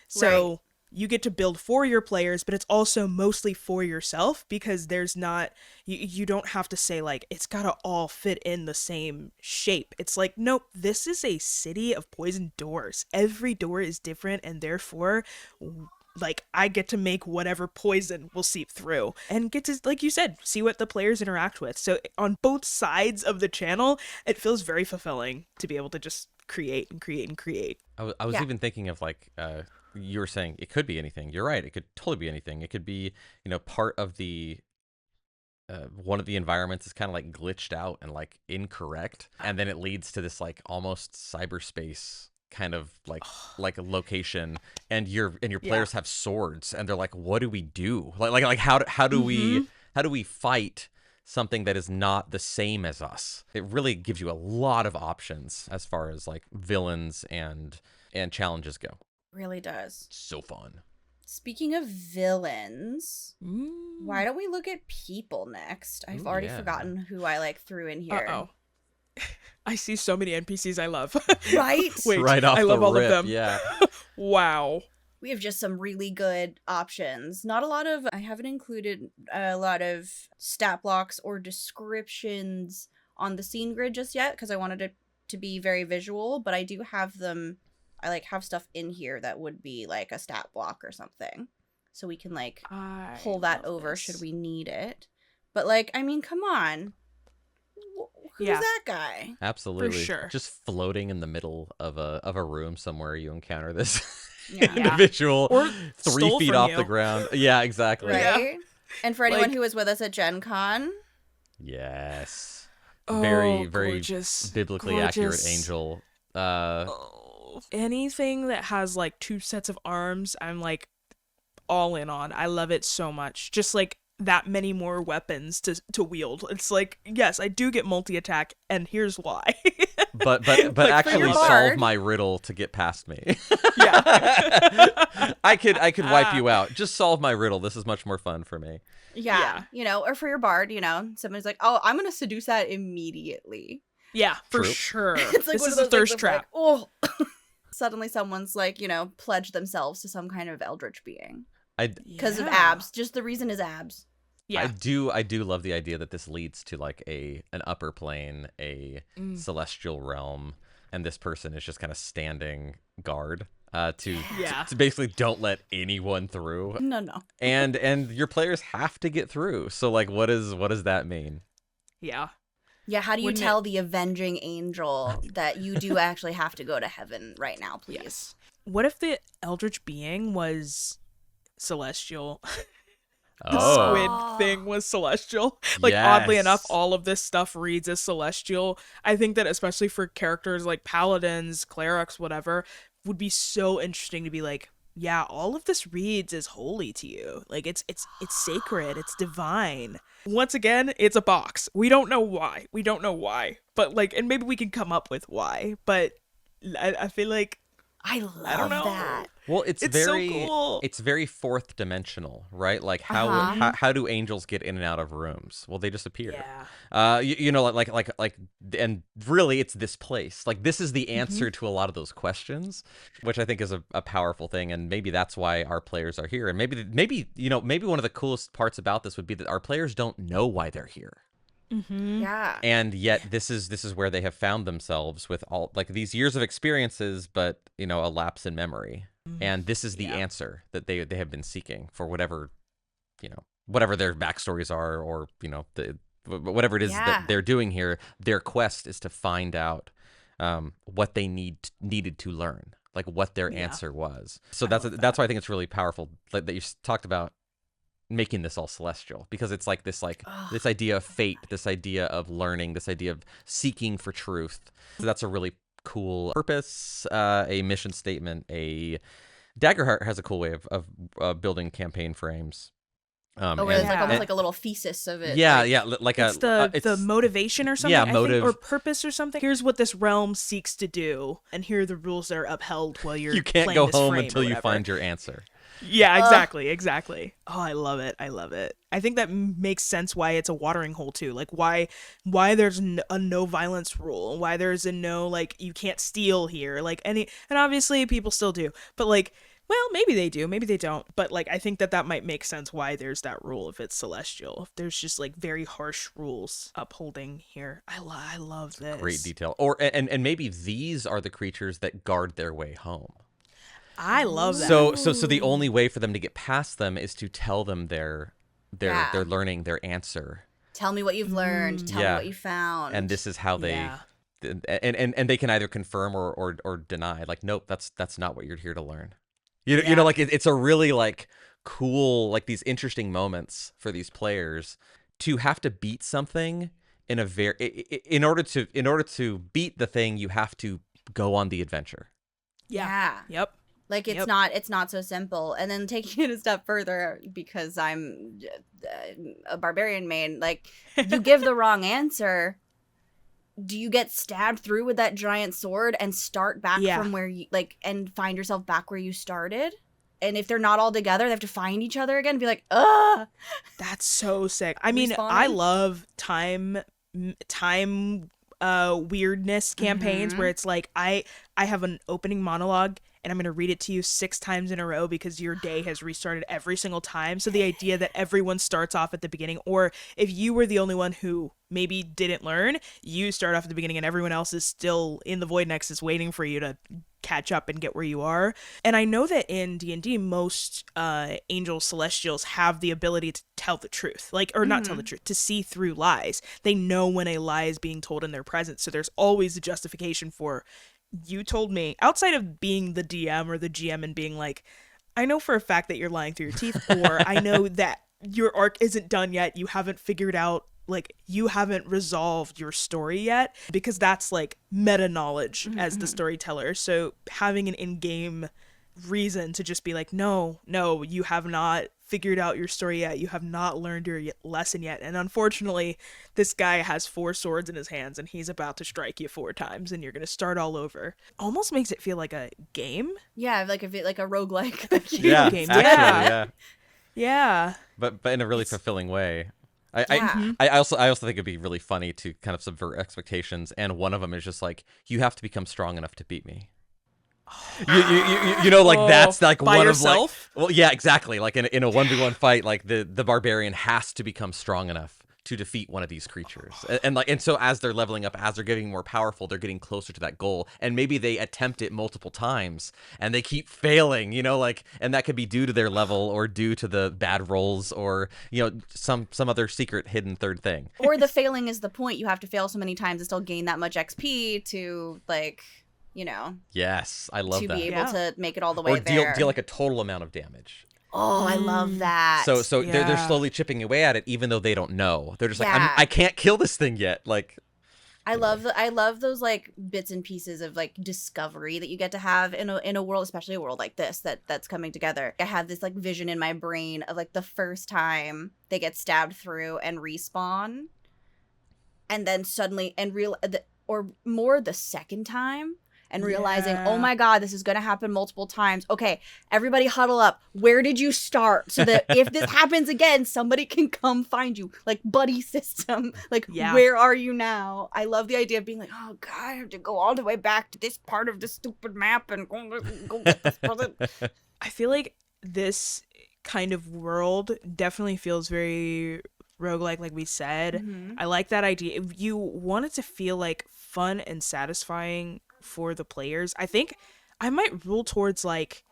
So you get to build for your players, but it's also mostly for yourself because there's not, you don't have to say like, it's got to all fit in the same shape. It's like, nope, this is a city of poison doors. Every door is different, and therefore, like, I get to make whatever poison will seep through and get to, like you said, see what the players interact with. So on both sides of the channel, it feels very fulfilling to be able to just create and create and create. I was even thinking of like, you were saying it could be anything. You're right. It could totally be anything. It could be, part of the, one of the environments is kind of like glitched out and like incorrect. And then it leads to this like almost cyberspace kind of like a location, and your players have swords, and they're like, what do we do? Like how do we fight something that is not the same as us? It really gives you a lot of options as far as like villains and challenges go. Really does. So fun. Speaking of villains, why don't we look at people next? I've already forgotten who I like threw in here. Uh-oh. I see so many NPCs I love. Right? Wait, right off I love the all rip, of them. Yeah. Wow. we have just some really good options. I haven't included a lot of stat blocks or descriptions on the scene grid just yet because I wanted it to be very visual, but I do have them. I like have stuff in here that would be like a stat block or something. So we can like pull that over should we need it. But like, I mean, come on. Who's that guy? Absolutely. For sure. Just floating in the middle of a room somewhere you encounter this Yeah. individual Or 3 feet from off you. the ground. Yeah, exactly. Right? Yeah. And for anyone Like- who was with us at Gen Con, Yes. Oh, Very gorgeous. biblically accurate Gorgeous. angel. Anything that has like 2 sets of arms, I'm like all in on. I love it so much. Just like that many more weapons to wield. It's like, yes, I do get multi-attack, and here's why. But Like, for actually your solve bard. my riddle to get past me. Yeah. I could wipe you out. Just solve my riddle. This is much more fun for me. yeah, you know, or for your bard, you know, someone's like, oh, I'm gonna seduce that immediately. Yeah, for True. sure. It's like This one is of a those thirst things of, trap. like, oh. Suddenly someone's like, you know, pledged themselves to some kind of eldritch being because of abs. Just the reason is abs. Yeah. I do love the idea that this leads to like an upper plane, a celestial realm, and this person is just kind of standing guard to basically don't let anyone through. No. And your players have to get through. So like what does that mean? Yeah. Yeah, how do you Wouldn't tell the avenging angel that you do actually have to go to heaven right now, please? Yes. What if the eldritch being was celestial? The Oh. squid thing was celestial. Like, oddly enough, Yes. all of this stuff reads as celestial. I think that especially for characters like paladins, clerics, whatever, would be so interesting to be like, yeah, all of this reads as holy to you. Like, it's sacred, it's divine. Once again, it's a box. We don't know why. But like, and maybe we can come up with why. But I feel like I don't love know. that. Well, it's It's very so cool. it's very fourth dimensional, right? Like how do angels get in and out of rooms? Well, they just appear. Yeah. You know, and really, it's this place. Like this is the answer to a lot of those questions, which I think is a powerful thing, and maybe that's why our players are here. And maybe one of the coolest parts about this would be that our players don't know why they're here. Yeah. And yet this is where they have found themselves with all like these years of experiences, but you know, a lapse in memory. And this is the answer that they have been seeking for whatever, you know, whatever their backstories are, or you know, whatever it is that they're doing here. Their quest is to find out what they needed to learn, like what their answer was. So that's why I think it's really powerful that you talked about making this all celestial, because it's like this idea of fate, this idea of learning, this idea of seeking for truth. So that's a really cool purpose, a mission statement. A Daggerheart has a cool way of building campaign frames. Where it's like almost like a little thesis of it. Like it's the motivation or something. Yeah, I motive think, or purpose or something. Here's what this realm seeks to do, and here are the rules that are upheld while you're. You can't playing go this home frame until or you whatever. find your answer. Yeah, exactly. Oh, I love it. I think that makes sense why it's a watering hole too. Like why there's a no violence rule, why there's a no like you can't steal here, like and obviously people still do, but like. Well, maybe they do, maybe they don't. But, like, I think that might make sense why there's that rule if it's celestial. If there's just, like, very harsh rules upholding here. I love this. Great detail. Or and maybe these are the creatures that guard their way home. I love that. So the only way for them to get past them is to tell them their learning, their answer. Tell me what you've learned. Tell me what you found. And this is how they... And they can either confirm or deny. Like, nope, that's not what you're here to learn. You know, like it's a really like cool, like these interesting moments for these players to have to beat something in a in order to beat the thing, you have to go on the adventure. Yeah. Yep. Like it's not so simple. And then taking it a step further, because I'm a barbarian main, like you give the wrong answer. Do you get stabbed through with that giant sword and start back from where you like and find yourself back where you started? And if they're not all together, they have to find each other again and be like, ugh. That's so sick. I mean, I love time weirdness campaigns where it's like I have an opening monologue and I'm going to read it to you 6 times in a row because your day has restarted every single time. So the idea that everyone starts off at the beginning, or if you were the only one who maybe didn't learn, you start off at the beginning and everyone else is still in the Void Nexus waiting for you to catch up and get where you are. And I know that in D&D, most angels, celestials have the ability to tell the truth, like, or not tell the truth, to see through lies. They know when a lie is being told in their presence. So there's always a justification for, you told me, outside of being the DM or the GM and being like, I know for a fact that you're lying through your teeth, or I know that your arc isn't done yet. You haven't figured out, like, you haven't resolved your story yet, because that's like meta knowledge as the storyteller. So having an in-game reason to just be like, no, you have not figured out your story yet. You have not learned your lesson yet. And unfortunately, this guy has 4 swords in his hands and he's about to strike you 4 times and you're going to start all over. Almost makes it feel like a game. Yeah, like a roguelike. Yeah, game. Actually, Yeah. But in a really fulfilling way. I also think it'd be really funny to kind of subvert expectations, and one of them is just like, you have to become strong enough to beat me. You know, like, that's like by one yourself? of like, well, yeah, exactly, like in a 1v1 fight, like the barbarian has to become strong enough to defeat one of these creatures, and so as they're leveling up, as they're getting more powerful, they're getting closer to that goal, and maybe they attempt it multiple times and they keep failing, you know, like, and that could be due to their level or due to the bad rolls or, you know, some other secret hidden third thing, or the failing is the point. You have to fail so many times and still gain that much XP to, like, you know, yes, I love to that, be able to make it all the way or there. deal like a total amount of damage. Oh, I love that. So Yeah. they're slowly chipping away at it, even though they don't know. They're just like, Yeah. I can't kill this thing yet. Like, I love those, like, bits and pieces of, like, discovery that you get to have in a world, especially a world like this that's coming together. I have this, like, vision in my brain of, like, the first time they get stabbed through and respawn, and then suddenly or more the second time. And realizing, oh my God, this is going to happen multiple times. Okay, everybody huddle up. Where did you start? So that if this happens again, somebody can come find you. Like, buddy system. Like, where are you now? I love the idea of being like, oh God, I have to go all the way back to this part of the stupid map and go get this present. I feel like this kind of world definitely feels very roguelike, like we said. I like that idea. If you want it to feel like fun and satisfying for the players, I think I might rule towards, like,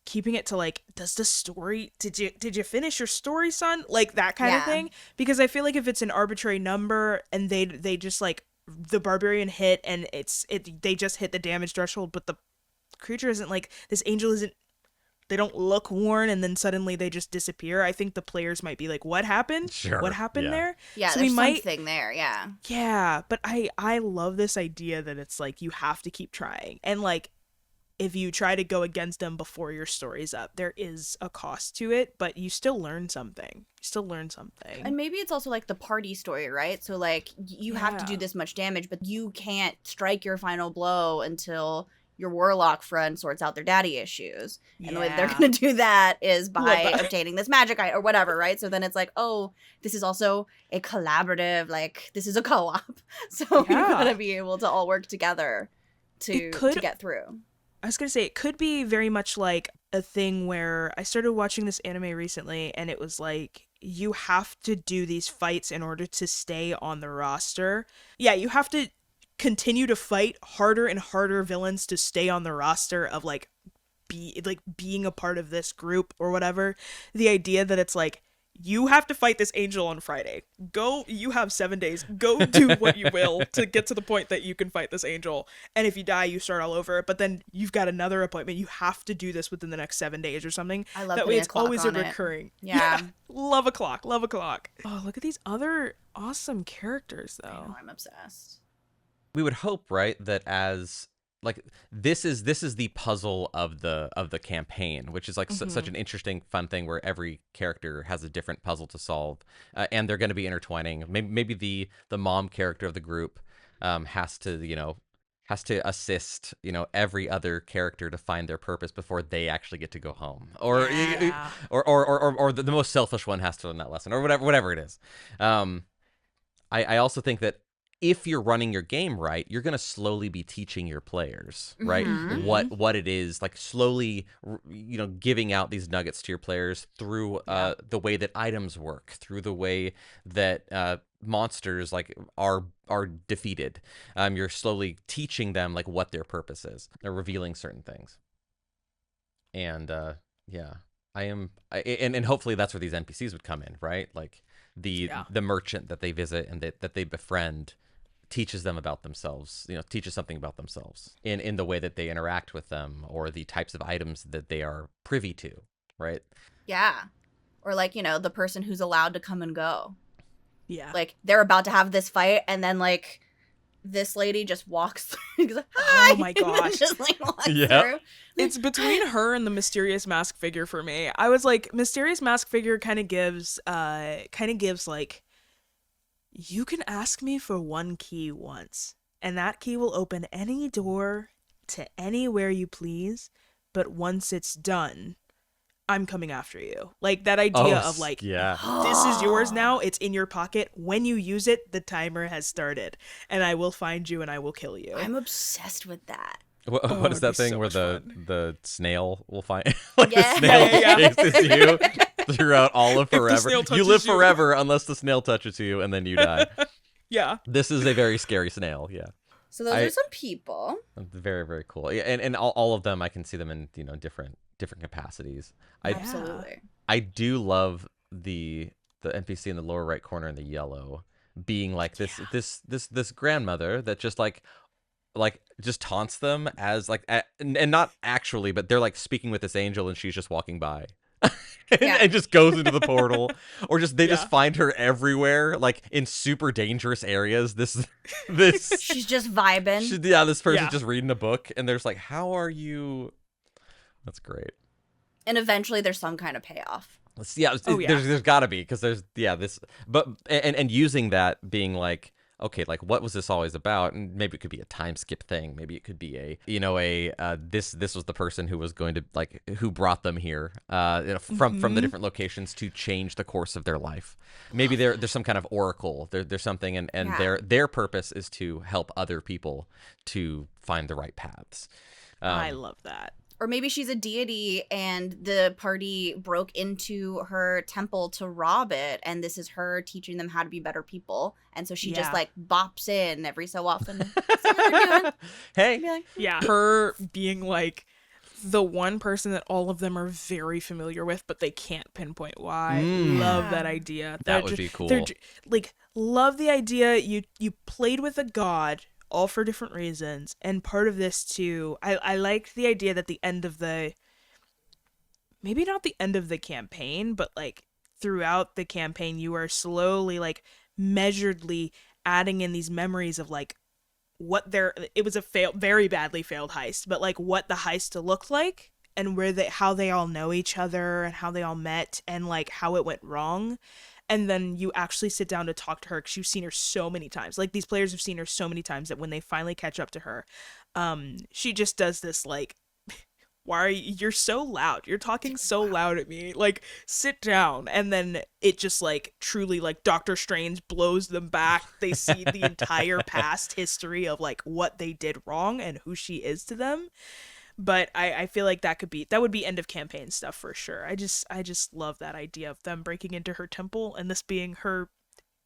keeping it to, like, does the story, did you finish your story, son? Like, that kind of thing. Because I feel like if it's an arbitrary number and they just, like, the barbarian hit and they just hit the damage threshold, but the creature isn't, like, this angel isn't, they don't look worn and then suddenly they just disappear. I think the players might be like, what happened? Sure. What happened there? Yeah, so there's we might, something there, yeah. Yeah, but I love this idea that it's like you have to keep trying. And, like, if you try to go against them before your story's up, there is a cost to it, but you still learn something. And maybe it's also, like, the party story, right? So, like, you have to do this much damage, but you can't strike your final blow until your warlock friend sorts out their daddy issues. And the way they're going to do that is by obtaining this magic item or whatever, right? So then it's like, oh, this is also a collaborative, like, this is a co-op. So you got to be able to all work together to get through. I was going to say, it could be very much like a thing where I started watching this anime recently and it was like, you have to do these fights in order to stay on the roster. Yeah, you have to continue to fight harder and harder villains to stay on the roster of, like, being a part of this group or whatever. The idea that it's like, you have to fight this angel on Friday. Go, you have 7 days. Go do what you will to get to the point that you can fight this angel. And if you die, you start all over. But then you've got another appointment. You have to do this within the next 7 days or something. I love that way. a It's clock always on a it. recurring. Yeah. Love a clock. Oh, look at these other awesome characters, though. I know, I'm obsessed. we would hope, right, that as like this is the puzzle of the campaign, which is like such an interesting, fun thing where every character has a different puzzle to solve, and they're going to be intertwining. Maybe the mom character of the group has to assist every other character to find their purpose before they actually get to go home, or the most selfish one has to learn that lesson, or whatever it is. I also think that if you're running your game right, you're going to slowly be teaching your players, right? Mhm. What it is, like slowly, giving out these nuggets to your players through the way that items work, through the way that monsters like are defeated. You're slowly teaching them like what their purpose is. They're revealing certain things. And and hopefully that's where these NPCs would come in, right? Like the merchant that they visit and that they befriend teaches them about themselves, teaches something about themselves in the way that they interact with them or the types of items that they are privy to, right? Yeah. Or like, the person who's allowed to come and go. Yeah. Like they're about to have this fight and then like this lady just walks through and goes, hi! Oh my gosh. Just like walks through. It's between her and the mysterious mask figure for me. I was like, mysterious mask figure kind of gives like, you can ask me for one key once, and that key will open any door to anywhere you please, but once it's done, I'm coming after you. Like that idea of like, this is yours now, it's in your pocket. When you use it, the timer has started, and I will find you and I will kill you. I'm obsessed with that. What is that thing where the snail will find the snail chases you throughout all of forever? You live you. forever unless the snail touches you and then you die. Yeah. This is a very scary snail, yeah. So those are some people. Very, very cool. Yeah, and all of them I can see them in, different capacities. Absolutely. I do love the NPC in the lower right corner in the yellow being like this grandmother that just like just taunts them as like and not actually, but they're like speaking with this angel and she's just walking by and just goes into the portal, or just they just find her everywhere, like in super dangerous areas. This she's just vibing. This person's just reading a book and there's like, how are you? That's great. And eventually there's some kind of payoff. There's gotta be, because there's this, but and using that being like, okay, like what was this always about? And maybe it could be a time skip thing. Maybe it could be this was the person who was going to who brought them here from the different locations to change the course of their life. Maybe there's some kind of oracle. There's something, and their purpose is to help other people to find the right paths. I love that. Or maybe she's a deity and the party broke into her temple to rob it, and this is her teaching them how to be better people. And so she just like bops in every so often. See what they're doing? Hey. Her being like the one person that all of them are very familiar with, but they can't pinpoint why. Love that idea. That would be cool. Love the idea you played with a god, all for different reasons, and part of this too, I liked the idea that the end of maybe not the end of the campaign, but like throughout the campaign you are slowly like measuredly adding in these memories of like it was a very badly failed heist, but like what the heist looked like and how they all know each other and how they all met and like how it went wrong. And then you actually sit down to talk to her because you've seen her so many times. Like, these players have seen her so many times that when they finally catch up to her, she just does this, like, you're so loud. You're talking so loud at me. Like, sit down. And then it just, like, truly, like, Doctor Strange blows them back. They see the entire past history of, like, what they did wrong and who she is to them. But I feel like that would be end of campaign stuff for sure. I just love that idea of them breaking into her temple and this being her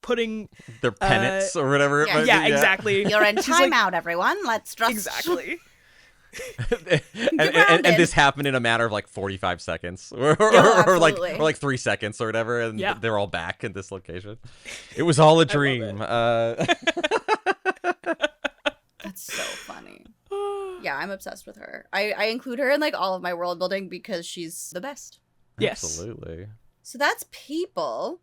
putting their penance or whatever. Yeah, exactly. You're in timeout, everyone. Let's just exactly. and this happened in a matter of like 45 seconds or like 3 seconds or whatever, and they're all back in this location. It was all a dream. That's so funny. Yeah, I'm obsessed with her. I include her in like all of my world building because she's the best. Yes. Absolutely. So that's people.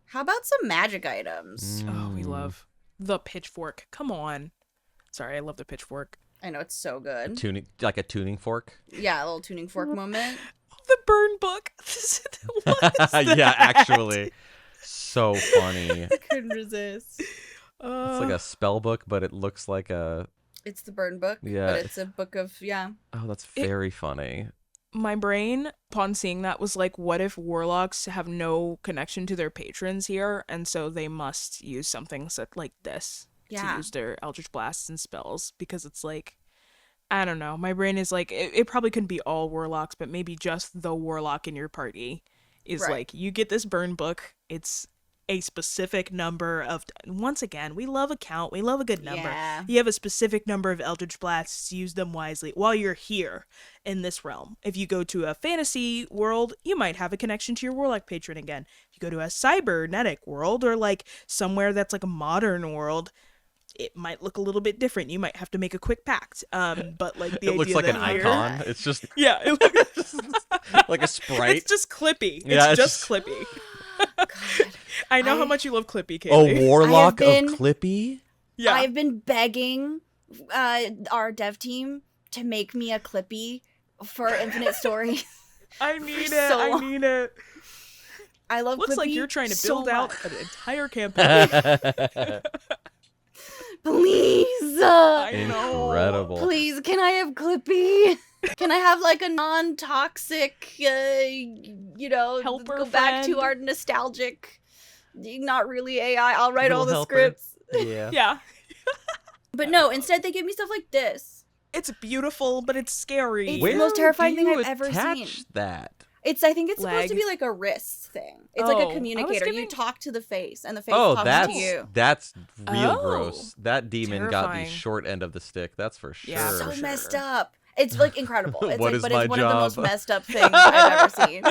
How about some magic items? Oh, we love the pitchfork. Come on. Sorry, I love the pitchfork. I know, it's so good. A tuning fork? Yeah, a little tuning fork moment. The burn book. What is that? Yeah, actually. So funny. I couldn't resist. It's like a spell book, but it looks like a... It's the burn book, but it's a book of, Oh, that's very funny. My brain, upon seeing that, was like, what if warlocks have no connection to their patrons here, and so they must use something like this? Yeah. use their Eldritch Blasts and spells, because it's like, I don't know, my brain is like, it probably couldn't be all warlocks, but maybe just the warlock in your party is Right. like, you get this burn book, it's a specific number of, once again, we love a count, we love a good number. Yeah. You have a specific number of Eldritch Blasts, use them wisely while you're here in this realm. If you go to a fantasy world, you might have a connection to your warlock patron again. If you go to a cybernetic world, or like somewhere that's like a modern world, it might look a little bit different. You might have to make a quick pact. But like the It looks idea like that an here- icon. It's just Yeah, it looks like a sprite. it's just Clippy. Yeah, it's it's just Clippy. God. I know I- how much you love Clippy, A Kailey. warlock been- of Clippy? Yeah. I've been begging our dev team to make me a Clippy for Infinite Story. I need for it. so I long. need it. I love Looks like Clippy you're trying to so build out much. an entire campaign. Please. I know. Incredible. Please, can I have Clippy? Can I have like a non-toxic, Helper go back to friend? our nostalgic, not really AI. I'll write all Little the helper. scripts. Yeah. Yeah. But no, instead they give me stuff like this. It's beautiful, but it's scary. It's the most terrifying do thing you I've ever attach seen. that? I think it's supposed to Leg. be like a wrist thing. It's like Oh, I a was communicator. You giving- talk to the face, and the face Oh, talks to you. that's real Oh. gross. That demon got the Terrifying. short end of the stick. That's for sure. Yeah, So for messed sure. up. It's like incredible. It's What like, is but my it's one of the most job? messed up things I've ever seen.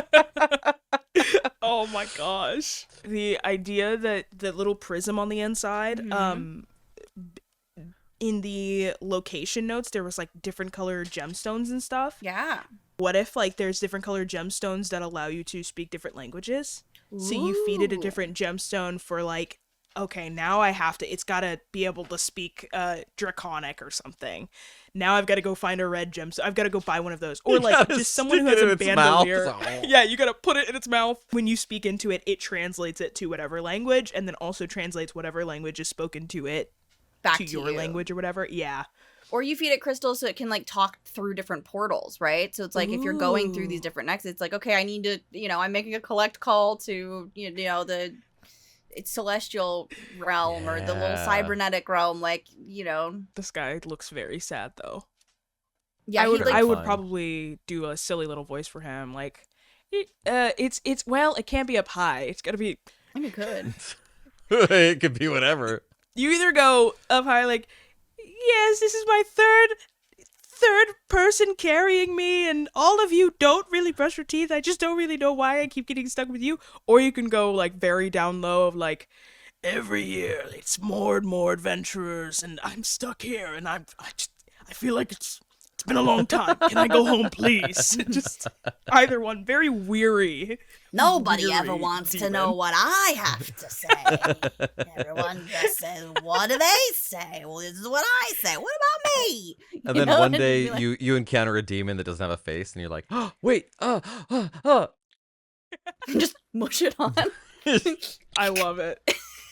Oh my gosh. The idea that the little prism on the inside, Mhm. in the location notes, there was like different colored gemstones and stuff. Yeah. What if like there's different colored gemstones that allow you to speak different languages? So you feed it a Ooh. different gemstone for like, okay, now I have to, it's gotta be able to speak Draconic or something. Now I've got to go find a red gemstone. I've got to go buy one of those. Or You like gotta just someone who stick has it a in its mouth. bandolier. Yeah, you gotta put it in its mouth. When you speak into it, it translates it to whatever language, and then also translates whatever language is spoken to it Back to your you. language or whatever. Yeah. Or you feed it crystals so it can like talk through different portals, right? So it's like if you're going through these Ooh. different nexus, it's like, okay, I need to, I'm making a collect call to, it's celestial realm or the little Yeah. cybernetic realm, like, This guy looks very sad though. yeah, I would he, like, I would Fine. probably do a silly little voice for him, like it's well, it can't be up high. It's gotta be, I mean, good. It could be whatever. you either go up high like, yes, this is my third person carrying me, and all of you don't really brush your teeth. I just don't really know why I keep getting stuck with you. Or you can go like very down low of like, every year it's more and more adventurers, and I'm stuck here, and I feel like it's been a long time. Can I go home, please? Just either one. Very weary. Nobody Weary ever wants to demon. know what I have to say. Everyone just says, what do they say? Well, this is what I say. What about me? And You then know? one And day be like, you encounter a demon that doesn't have a face, and you're like, oh, wait, just mush it on. it I love it.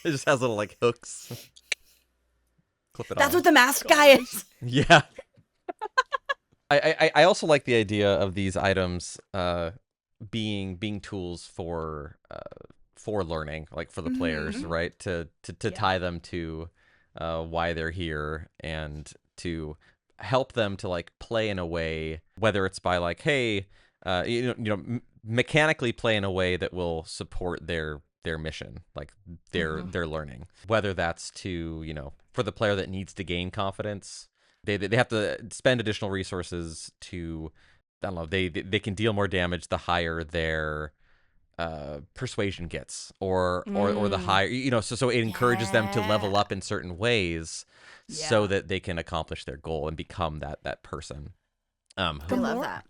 just has little like hooks. Clip it That's on. what the masked guy is. Yeah. I also like the idea of these items being tools for learning, like for the players, Mhm. right? To Yeah. tie them to why they're here and to help them to like play in a way, whether it's by like, hey, mechanically play in a way that will support their mission, like their learning, whether that's to, for the player that needs to gain confidence. They have to spend additional resources to, I don't know, they can deal more damage the higher their persuasion gets, or the higher, so it encourages them to level Yeah. up in certain ways so Yeah. that they can accomplish their goal and become that person. I love that.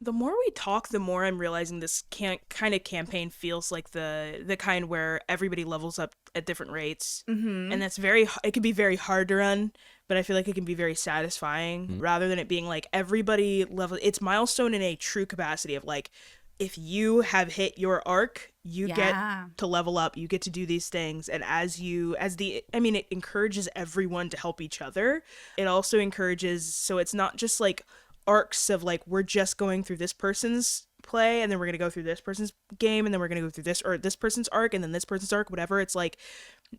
The more we talk, the more I'm realizing this kind of campaign feels like the kind where everybody levels up at different rates, Mm-hmm. and that's it can be very hard to run, but I feel like it can be very satisfying rather than it being like everybody level. It's milestone in a true capacity of like, if you have hit your arc, you get to level up, you get to do these things, and it encourages everyone to help each other. It also encourages, so it's not just like arcs of like, we're just going through this person's play, and then we're going to go through this person's game, and then we're going to go through this person's arc, and then this person's arc, whatever. It's like,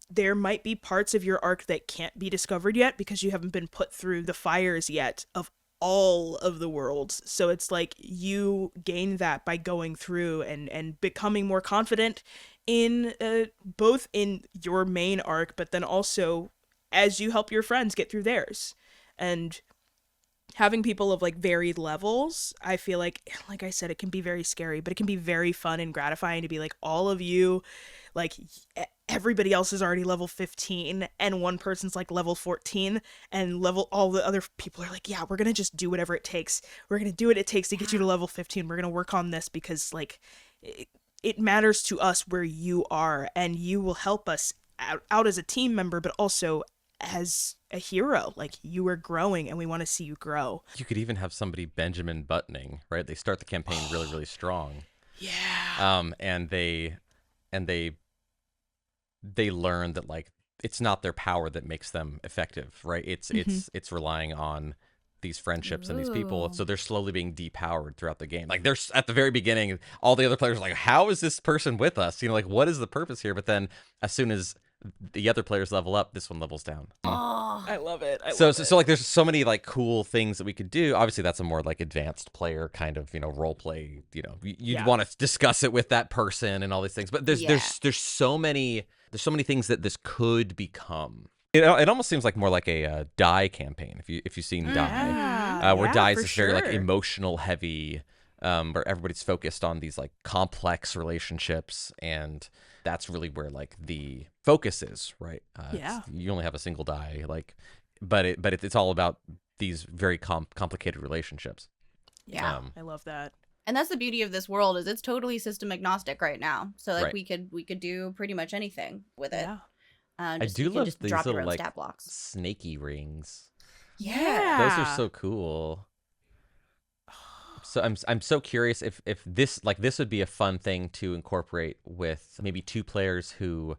there might be parts of your arc that can't be discovered yet because you haven't been put through the fires yet of all of the worlds. So it's like you gain that by going through and becoming more confident in both in your main arc, but then also as you help your friends get through theirs. And having people of like varied levels, I feel like I said, it can be very scary, but it can be very fun and gratifying to be like, all of you, like everybody else is already level 15 and one person's like level 14, and all the other people are like, yeah, we're gonna just do whatever it takes. We're gonna do what it takes to get you to level 15. We're gonna work on this because like it matters to us where you are, and you will help us out as a team member, but also as a hero. Like, you are growing and we want to see you grow. You could even have somebody Benjamin Buttoning, right? They start the campaign really, really strong. Yeah. And they learn that like it's not their power that makes them effective, right? It's relying on these friendships and these people. So they're slowly being depowered throughout the game. Like, there's at the very beginning, all the other players are like, how is this person with us? You know, like, what is the purpose here? But then as soon as the other players level up, this one levels down. Oh, I love it. So like, there's so many like cool things that we could do. Obviously, that's a more like advanced player kind of, you know, role play. You know, you'd want to discuss it with that person and all these things. But there's so many things that this could become. It almost seems like more like a Die campaign. If you've seen Die, where Die is very like emotional heavy, where everybody's focused on these like complex relationships, and that's really where like the focus is, right? You only have a single die, like, but it's all about these very complicated relationships. Yeah, I love that. And that's the beauty of this world, is it's totally system agnostic right now. So like, right. we could do pretty much anything with it. Yeah. I do love these little like stat blocks. snaky rings. Yeah, those are so cool. So I'm so curious if this would be a fun thing to incorporate with maybe two players who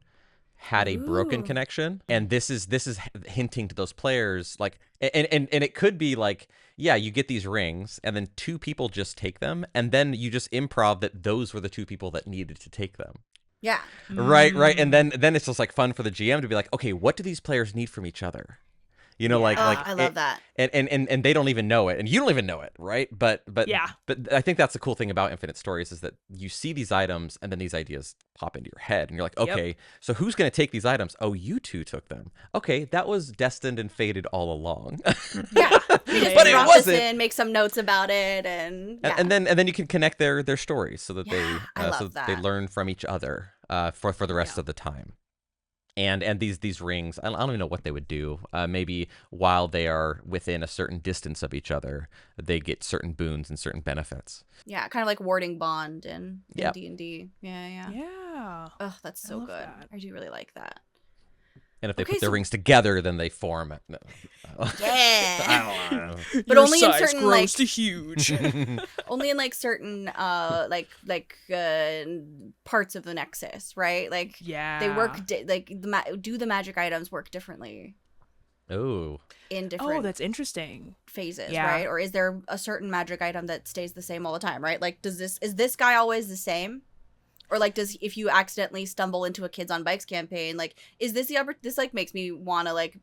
had a broken connection, and this is hinting to those players, like, and it could be like, yeah, you get these rings and then two people just take them, and then you just improv that those were the two people that needed to take them. Yeah. Right. And then it's just like fun for the GM to be like, okay, what do these players need from each other? You know, like I love that. And they don't even know it, and you don't even know it, right? But yeah. But I think that's the cool thing about Infinite Stories, is that you see these items and then these ideas pop into your head, and you're like, okay, so who's going to take these items? Oh, you two took them. Okay, that was destined and fated all along. Yeah, but it wasn't. In, make some notes about it, and then you can connect their stories so that that they learn from each other for the rest of the time. And these rings, I don't even know what they would do. Maybe while they are within a certain distance of each other, they get certain boons and certain benefits. Yeah, kind of like warding bond in D&D. Yeah. Oh, that's so good. I do really like that. And if they put their rings together, then they form. No. Yeah. I don't know. But your only size in certain grows like to huge. only in like certain parts of the Nexus, right? Like, they work do the magic items work differently? Oh. In different that's interesting. phases, right? Or is there a certain magic item that stays the same all the time, right? Like, is this guy always the same? Or like, if you accidentally stumble into a Kids on Bikes campaign, like, is this this like makes me want to like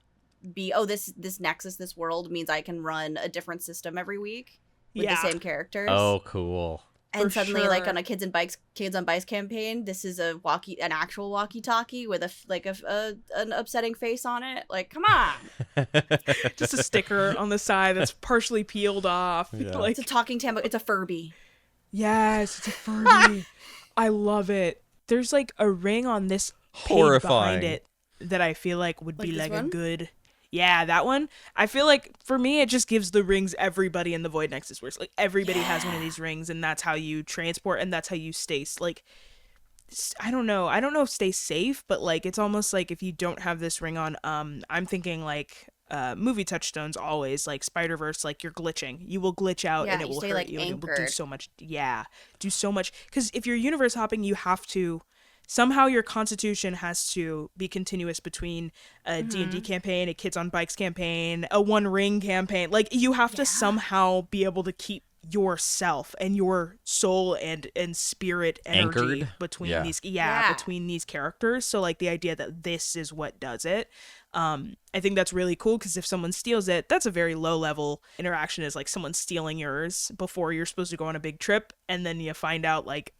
be, this Nexus, this world means I can run a different system every week with the same characters. Oh, cool. And suddenly, like, on a Kids on Bikes campaign, this is an actual walkie-talkie with an upsetting face on it. Like, come on. Just a sticker on the side that's partially peeled off. Yeah. Like, it's a talking Tamagotchi. It's a Furby. Yes, it's a Furby. I love it. There's like a ring on this page behind it that I feel like would be like a good. Yeah, that one. I feel like for me, it just gives the rings everybody in the Void Nexus works. Like, everybody has one of these rings, and that's how you transport, and that's how you stay. Like, I don't know if stay safe, but like, it's almost like if you don't have this ring on, I'm thinking like movie touchstones always, like Spider-Verse, like, you're glitching. You will glitch out and it will hurt like you, and it will do so much. Yeah, do so much. Because if you're universe hopping, you have to. Somehow your constitution has to be continuous between a D&D campaign, a Kids on Bikes campaign, a One Ring campaign. Like, you have to somehow be able to keep yourself and your soul and spirit energy Anchored? between Yeah. these Yeah. between these characters. So like the idea that this is what does it, I think that's really cool, because if someone steals it, that's a very low level interaction, is like someone stealing yours before you're supposed to go on a big trip, and then you find out like,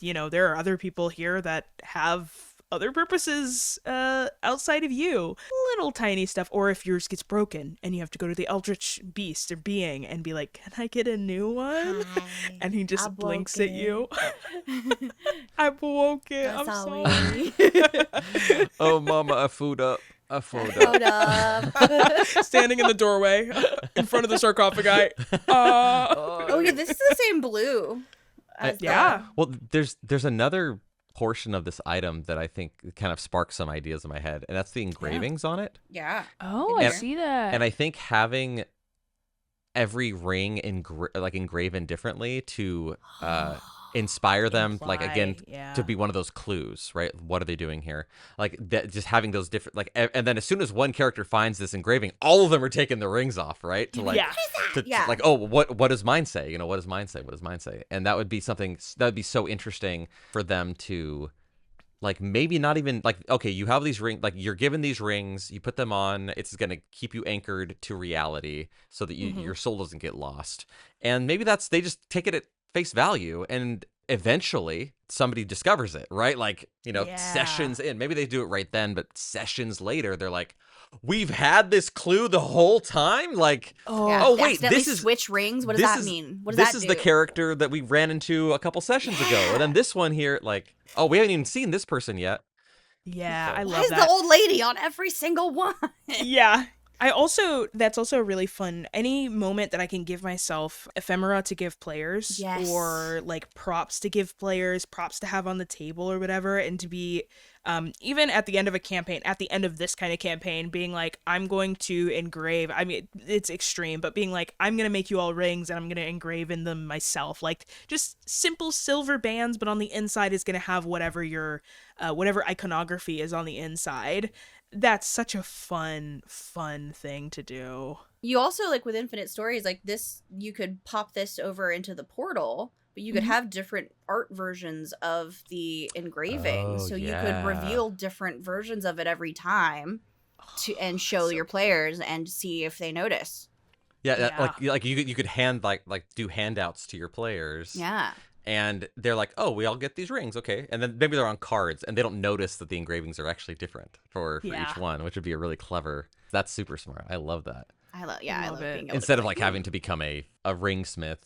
you know, there are other people here that have other purposes outside of you. Little tiny stuff. Or if yours gets broken and you have to go to the eldritch beast or being and be like, can I get a new one? Hi, And he just I blinks broke at you. it. I broke it. That's I'm all sorry. we Oh, mama, I food up. I food Hold up. Standing in the doorway in front of the sarcophagi. Oh yeah, this is the same blue. As the- Yeah. Well, there's another portion of this item that I think kind of sparks some ideas in my head, and that's the engravings on it. Yeah. Oh, I I And- see that. And I think having every ring engraven differently to inspire them, like again, to be one of those clues, right? What are they doing here? Like that, just having those different, like, and then as soon as one character finds this engraving, all of them are taking the rings off, right? To like, Yeah. Yeah. like, oh, what does mine say? You know, what does mine say? What does mine say? And that would be something that would be so interesting for them to, like, maybe not even like, okay, you have these rings, like you're given these rings, you put them on, it's going to keep you anchored to reality so that your soul doesn't get lost. And maybe they just take it at face value, and eventually somebody discovers it, right? Like, you know, sessions in, maybe they do it right then, but sessions later, they're like, we've had this clue the whole time. Like, Yeah. oh They wait, accidentally this is switch rings. What does this that is- mean? What does this that is do? the character that we ran into a couple sessions ago, and then this one here, like, oh, we haven't even seen this person yet. Yeah, I Why love is that. the old lady on every single one? Yeah. That's also really fun. Any moment that I can give myself ephemera to give players, Yes. or like props to give players, props to have on the table or whatever, and to be, even at the end of a campaign, at the end of this kind of campaign, being like, I'm going to engrave, I mean, it's extreme, but being like, I'm going to make you all rings and I'm going to engrave in them myself. Like, just simple silver bands, but on the inside is going to have whatever your, whatever iconography is on the inside. That's such a fun thing to do. You also, like with Infinite Stories, like this, you could pop this over into the portal, but you could have different art versions of the engraving. Oh, So you yeah. could reveal different versions of it every time and show your players and see if they notice. Yeah, Yeah. like you could hand like do handouts to your players. Yeah. And they're like, oh, we all get these rings, okay. And then maybe they're on cards, and they don't notice that the engravings are actually different for Yeah. each one, which would be a really clever. That's super smart. I love that. I love Love it. being able Instead to of like having to become a ringsmith,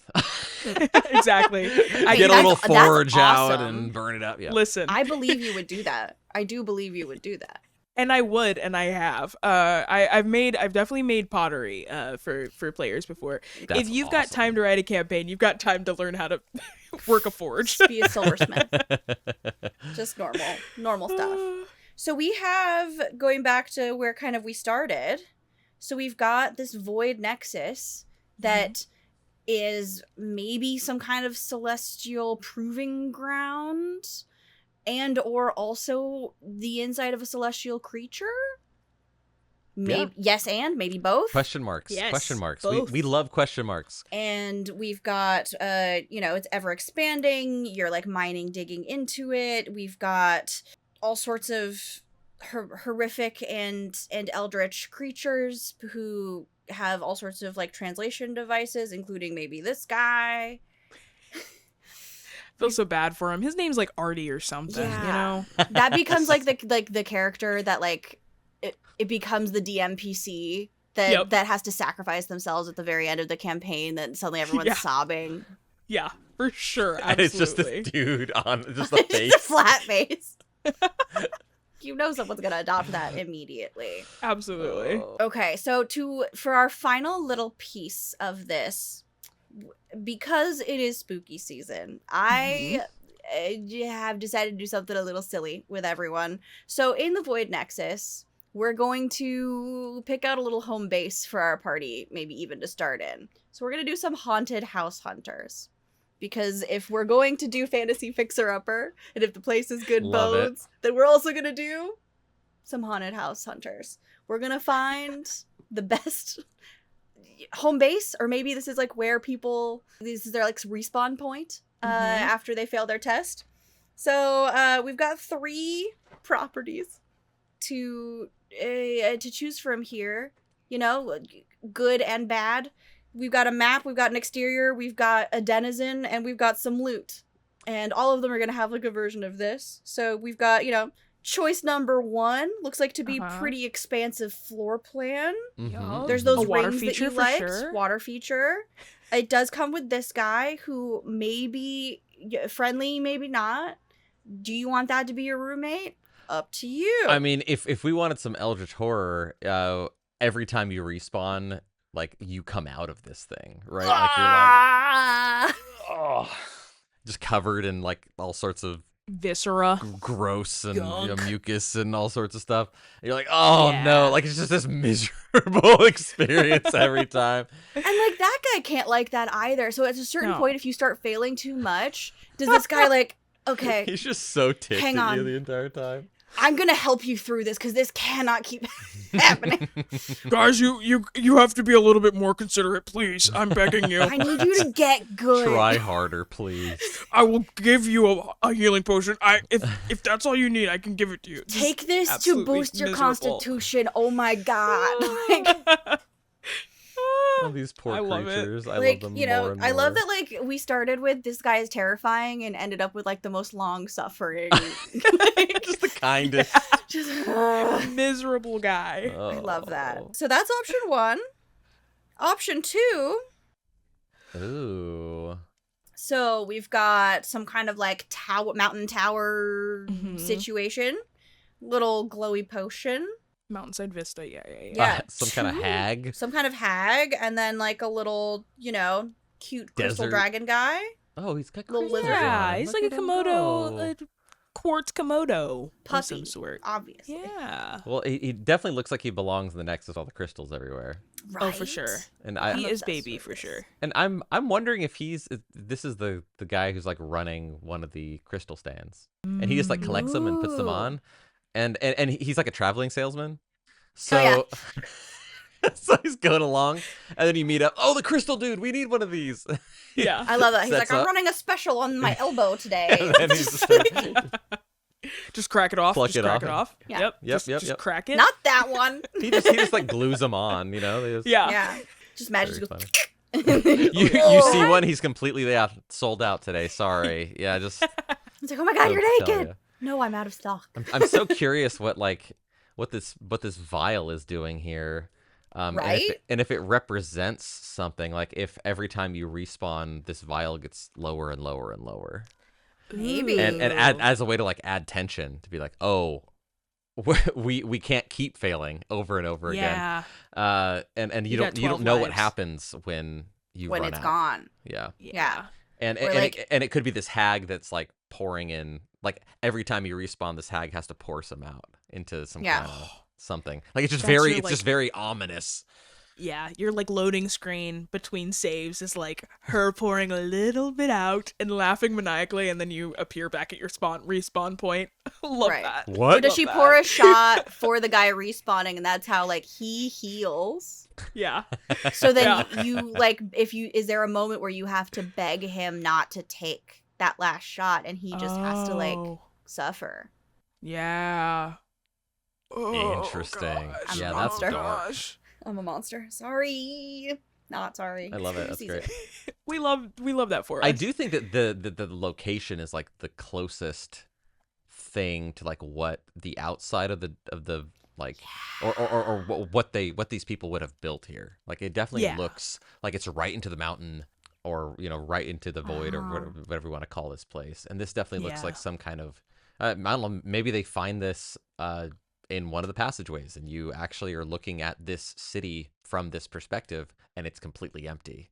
Exactly. I get a that's- little that's forge out awesome. and burn it up. Yeah. Listen, I believe you would do that. I do believe you would do that. and I would, and I have. I've definitely made pottery for players before. That's if you've got awesome. time to write a campaign, you've got time to learn how to work a forge. Just be a silversmith. Just normal stuff. So we have, going back to where kind of we started, so we've got this void nexus that is maybe some kind of celestial proving ground, and or also the inside of a celestial creature. Maybe yes, and maybe both. Question marks. Yes, Question marks. both. We love question marks. And we've got it's ever expanding, you're like mining, digging into it. We've got all sorts of horrific and eldritch creatures who have all sorts of like translation devices, including maybe this guy. Feel so bad for him. His name's like Artie or something, Yeah. you know? That becomes like the character that like it becomes the DMPC that that has to sacrifice themselves at the very end of the campaign, that suddenly everyone's Yeah. sobbing. Yeah, for sure. And it's just Absolutely. this dude on just the Just a face. flat face. You know someone's gonna adopt that immediately. Absolutely. Oh. Okay, so for our final little piece of this, because it is spooky season, I have decided to do something a little silly with everyone. So in the Void Nexus, we're going to pick out a little home base for our party, maybe even to start in. So we're going to do some haunted house hunters. Because if we're going to do fantasy fixer-upper, and if the place is good Love it. bones, then we're also going to do some haunted house hunters. We're going to find the best... home base, or maybe this is like where this is their like respawn point after they fail their test. So we've got 3 properties to choose from here, you know, good and bad. We've got a map, we've got an exterior, we've got a denizen, and we've got some loot. And all of them are going to have like a version of this. So we've got, you know, choice number 1 looks like to be pretty expansive floor plan. There's those rings that you liked. Sure. Water feature. It does come with this guy who may be friendly, maybe not. Do you want that to be your roommate? Up to you. I mean, if we wanted some Eldritch Horror, every time you respawn, like, you come out of this thing, right? Like, you're like, just covered in, like, all sorts of viscera, gross and, you know, mucus and all sorts of stuff. And you're like, no, like, it's just this miserable experience every time. And like, that guy can't like that either. So at a certain point, if you start failing too much, does this guy like, okay, he's just so ticked at you the entire time. I'm gonna help you through this because this cannot keep happening. Guys, you have to be a little bit more considerate, please. I'm begging you. I need you to get good. Try harder, please. I will give you a healing potion. If that's all you need, I can give it to you. Take this to boost your constitution. Oh my god. Like, oh, these poor creatures. I like, love them you know, more and I more. love that, like, we started with this guy is terrifying and ended up with, like, the most long-suffering. Like, just the kindest. Yeah, just miserable guy. I love that. So that's option 1. Option 2. Ooh. So we've got some kind of, like, mountain tower situation. Little glowy potion. Mountainside Vista, yeah. Some kind of hag. Some kind of hag, and then like a little, you know, cute crystal dragon guy. Oh, he's got little lizard. Yeah, he's like a Komodo, a quartz Komodo puppy, of some sort. Obviously. Yeah. Well, he definitely looks like he belongs in the Nexus with all the crystals everywhere. Right? Oh, for sure. And he is baby for sure. And I'm wondering if this is the guy who's like running one of the crystal stands, and he just like collects them and puts them on. And he's like a traveling salesman. So, so he's going along, and then you meet up. Oh, the crystal dude, we need one of these. Yeah. I love that. He's like, I'm running a special on my elbow today. And he's just crack it off. Pluck it off. Yeah. Yep. Just crack it. Not that one. He just like glues them on, you know? Yeah. Just magic. You see one, he's completely sold out today. Sorry. Yeah, just. It's like, oh my god, you're naked. No, I'm out of stock. I'm so curious what this vial is doing here, right? And if it represents something, like if every time you respawn, this vial gets lower and lower and lower, maybe, and add as a way to like add tension to be like, oh, we can't keep failing over and over again. And you don't know what happens when it's gone. Yeah. And it could be this hag that's like pouring in. Like, every time you respawn, this hag has to pour some out into some kind of something. Like, it's just just very ominous. Yeah, your, like, loading screen between saves is, like, her pouring a little bit out and laughing maniacally, and then you appear back at your respawn point. Love that. What? Or does she pour a shot for the guy respawning, and that's how, like, he heals? Yeah. So then you, like, is there a moment where you have to beg him not to take that last shot, and he just has to like suffer? Yeah. Interesting. Gosh. Yeah, that's dark. I'm a monster. Sorry. Not sorry. I love it. That's great. we love that for us. I do think that the location is like the closest thing to like what the outside of the like or what these people would have built here. Like, it definitely looks like it's right into the mountain, or, you know, right into the void, or whatever you want to call this place. And this definitely looks like some kind of, I don't know, maybe they find this in one of the passageways, and you actually are looking at this city from this perspective, and it's completely empty.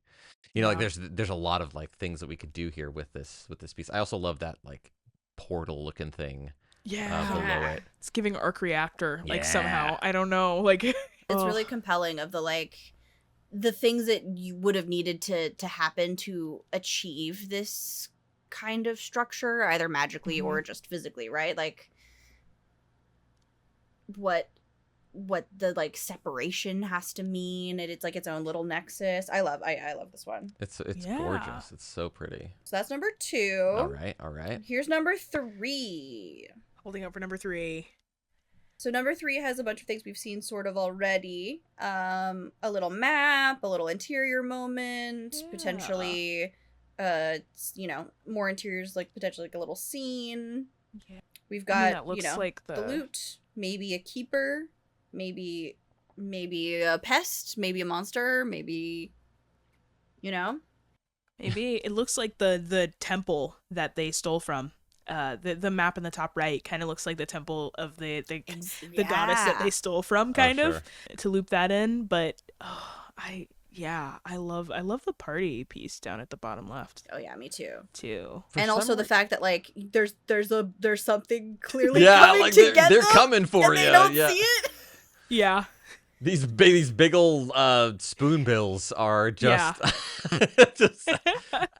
You know, like there's a lot of like things that we could do here with this piece. I also love that like portal looking thing. Below it. It's giving arc reactor, like, somehow. I don't know, like it's really compelling of the things that you would have needed to happen to achieve this kind of structure, either magically or just physically, right? Like, what what the like separation has to mean. It's like its own little nexus. I love this one. It's Yeah. gorgeous. It's so pretty. So that's number 2. All right. Here's number 3. Holding up for number 3. So number 3 has a bunch of things we've seen sort of already. A little map, a little interior moment, potentially, more interiors, like potentially like a little scene. Yeah. We've got, that looks like the loot, maybe a keeper, maybe a pest, maybe a monster, maybe, Maybe it looks like the temple that they stole from. The map in the top right kind of looks like the temple of the goddess that they stole from, kind of, to loop that in. But I love the party piece down at the bottom left. Oh yeah, me too. For and also the fact that like there's something clearly yeah, coming like to get they're them, coming for and you. they don't yeah. see it. Yeah. These big old spoonbills are just, just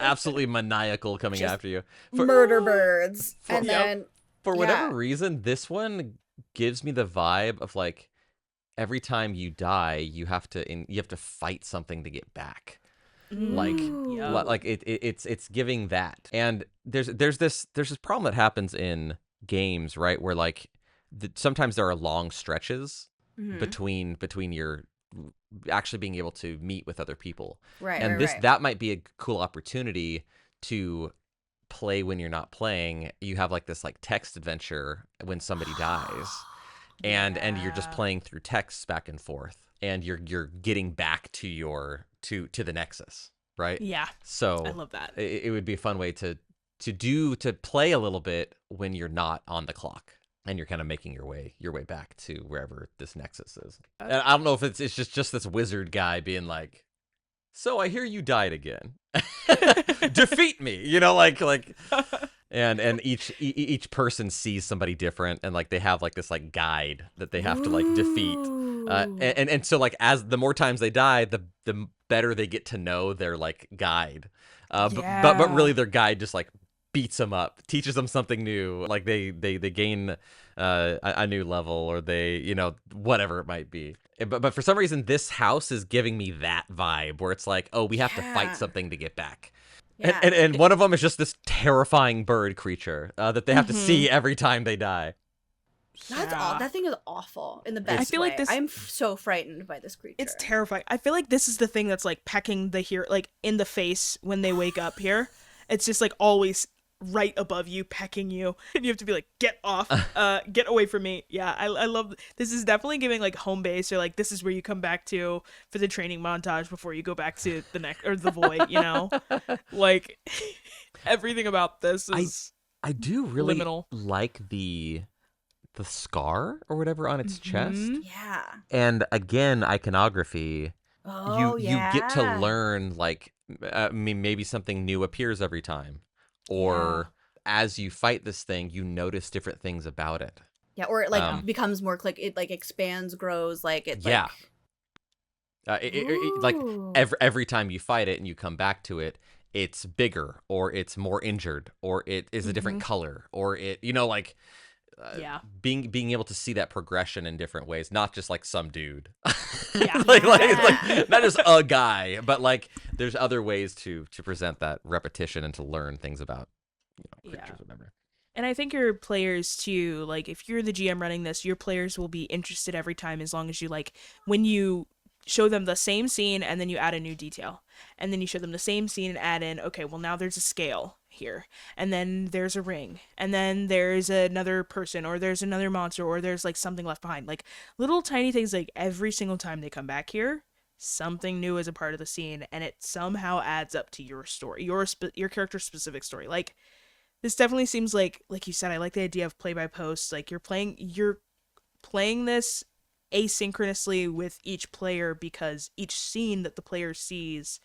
absolutely maniacal coming Just after you. Murder birds. And then For whatever reason, this one gives me the vibe of like every time you die, you have to fight something to get back. Like it's giving that. And there's this problem that happens in games, right? Where like sometimes there are long stretches between your actually being able to meet with other people. Right. And that might be a cool opportunity to play when you're not playing. You have like this like text adventure when somebody dies. And you're just playing through texts back and forth, and you're getting back to the Nexus, right? Yeah. So I love that. It would be a fun way to play a little bit when you're not on the clock, and you're kind of making your way back to wherever this Nexus is. And I don't know if it's just this wizard guy being like, "So I hear you died again. Defeat me," like. And each person sees somebody different, and like they have like this like guide that they have to like defeat, and so like as the more times they die, the better they get to know their like guide, but really their guide just like beats them up, teaches them something new, like they gain a new level, or they whatever it might be. But for some reason this house is giving me that vibe where it's like, oh, we have to fight something to get back. Yeah. And one of them is just this terrifying bird creature that they have to see every time they die. That's all. That thing is awful in the best I feel way. like this. I'm so frightened by this creature. It's terrifying. I feel like this is the thing that's like pecking the hero like in the face when they wake up here. It's just like always right above you, pecking you, and you have to be like, get off, get away from me. Yeah, I love this. Is definitely giving like home base, or like this is where you come back to for the training montage before you go back to the next or the void. Like everything about this is. I do really liminal. Like the scar or whatever on its chest. Yeah. And again, iconography. Oh, you get to learn like maybe something new appears every time. Or as you fight this thing, you notice different things about it. Yeah, or it like becomes more like it like expands, grows, like it. Yeah. Like every time you fight it and you come back to it, it's bigger, or it's more injured, or it is a different color, or it being able to see that progression in different ways, not just like some dude. like not just a guy, but like there's other ways to present that repetition and to learn things about creatures or whatever. And I think your players too, like if you're the GM running this, your players will be interested every time, as long as you like when you show them the same scene and then you add a new detail, and then you show them the same scene and add in, okay, well now there's a scale here, and then there's a ring, and then there's another person, or there's another monster, or there's like something left behind, like little tiny things. Like every single time they come back here, something new is a part of the scene, and it somehow adds up to your story, your character specific story. Like this definitely seems like you said, I like the idea of play by post. Like you're playing this asynchronously with each player, because each scene that the player sees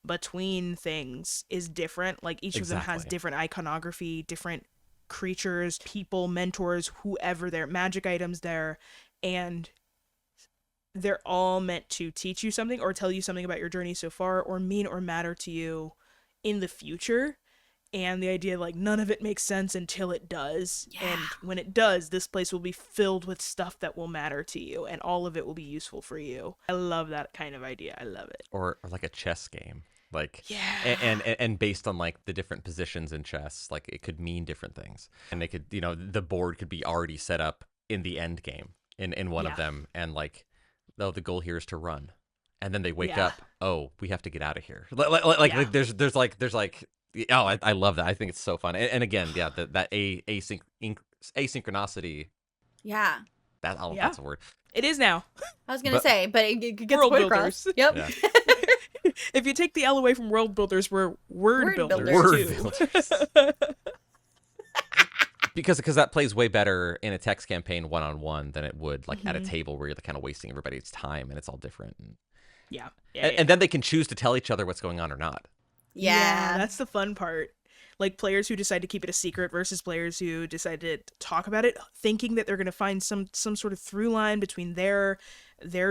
between things is different. Like each of them has different iconography, different creatures, people, mentors, whoever, their magic items there, and they're all meant to teach you something or tell you something about your journey so far, or mean or matter to you in the future. and the idea like none of it makes sense until it does. Yeah. And when it does, this place will be filled with stuff that will matter to you, and all of it will be useful for you. I love that kind of idea. I love it. Or like a chess game. Like, Yeah. and based on like the different positions in chess, like it could mean different things, and they could, you know, the board could be already set up in the end game in one of them, and like, oh, the goal here is to run, and then they wake up, oh, we have to get out of here. Like there's like, oh, I love that. I think it's so fun, and again, that asynchronicity. Yeah. That's a word. It is now. I was gonna say, but it gets World put across. builders. Yep. Yeah. If you take the L away from world builders, we're word builders builders. too. Because that plays way better in a text campaign one-on-one than it would like at a table where you're kind of wasting everybody's time and it's all different. And then they can choose to tell each other what's going on or not. Yeah. That's the fun part. Like players who decide to keep it a secret versus players who decide to talk about it, thinking that they're going to find some sort of through line between their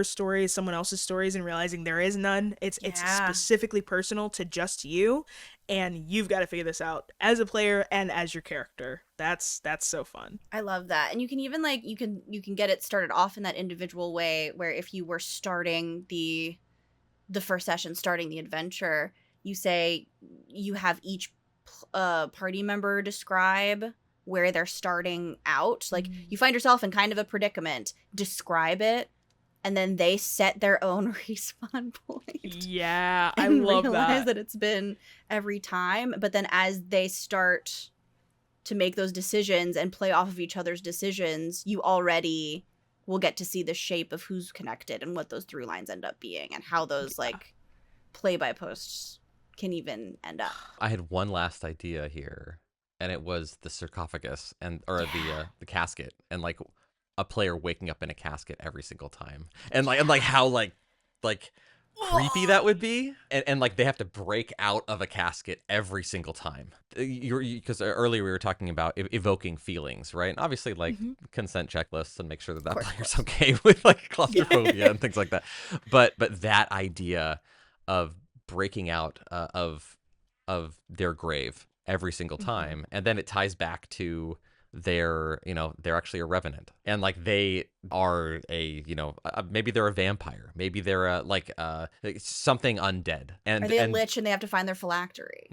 stories, someone else's stories, and realizing there is none. It's specifically personal to just you, and you've got to figure this out as a player and as your character. That's so fun. I love that. And you can even like you can get it started off in that individual way where if you were starting the first session, starting the adventure, you say you have each party member describe where they're starting out. Like you find yourself in kind of a predicament, describe it, and then they set their own respawn point. Yeah, I and love realize that. that it's been every time. But then as they start to make those decisions and play off of each other's decisions, you already will get to see the shape of who's connected and what those through lines end up being and how those like play by posts can even end up. I had one last idea here, and it was the sarcophagus or the casket, and like a player waking up in a casket every single time, and like how like creepy that would be, and like they have to break out of a casket every single time. Because earlier we were talking about evoking feelings, right? And obviously like consent checklists and make sure that player's okay with like claustrophobia and things like that. But that idea of breaking out of their grave every single time, and then it ties back to they're actually a revenant, and like they are maybe they're a vampire, maybe they're something undead, and are they a lich and they have to find their phylactery?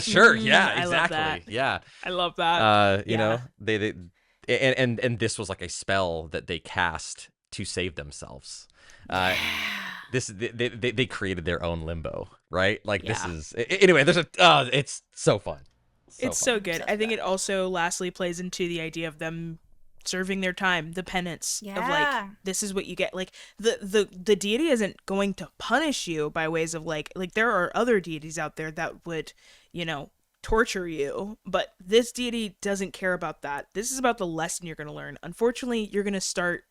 Sure, exactly, I love that. I love that. You know, they and this was like a spell that they cast to save themselves. They created their own limbo, right? Like this is anyway. It's so fun. It's so good. I think it also lastly plays into the idea of them serving their time, the penance of like, this is what you get. Like the deity isn't going to punish you by ways of like there are other deities out there that would, torture you, but this deity doesn't care about that. This is about the lesson you're going to learn. Unfortunately, you're going to start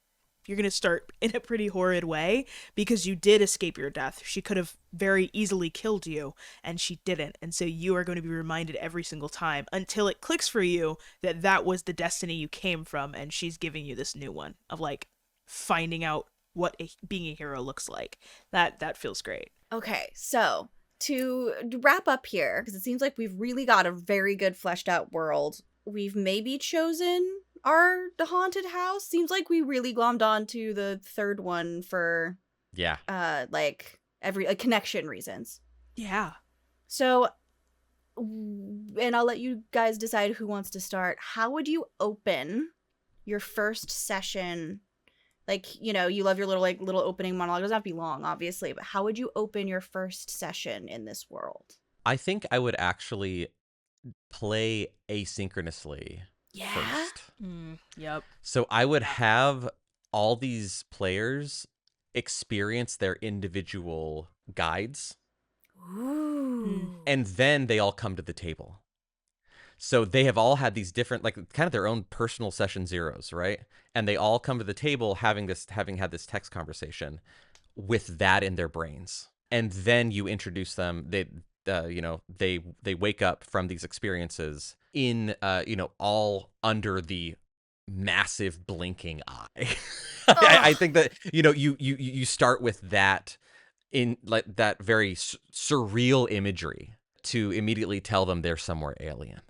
in a pretty horrid way because you did escape your death. She could have very easily killed you, and she didn't. And so you are going to be reminded every single time until it clicks for you that that was the destiny you came from, and she's giving you this new one of like finding out what being a hero looks like. That feels great. Okay, so to wrap up here, because it seems like we've really got a very good fleshed out world. We've maybe chosen the haunted house. Seems like we really glommed on to the third one for connection reasons. Yeah. So, and I'll let you guys decide who wants to start. How would you open your first session? Like, you love your little opening monologue. It doesn't have to be long, obviously, but how would you open your first session in this world? I think I would actually play asynchronously first. Yep. So I would have all these players experience their individual guides. Ooh. And then they all come to the table. So they have all had these different, like kind of their own personal session zeros, right? And they all come to the table having had this text conversation with that in their brains. And then you introduce them. They wake up from these experiences in all under the massive blinking eye. I think that you start with that in like that very surreal imagery to immediately tell them they're somewhere alien,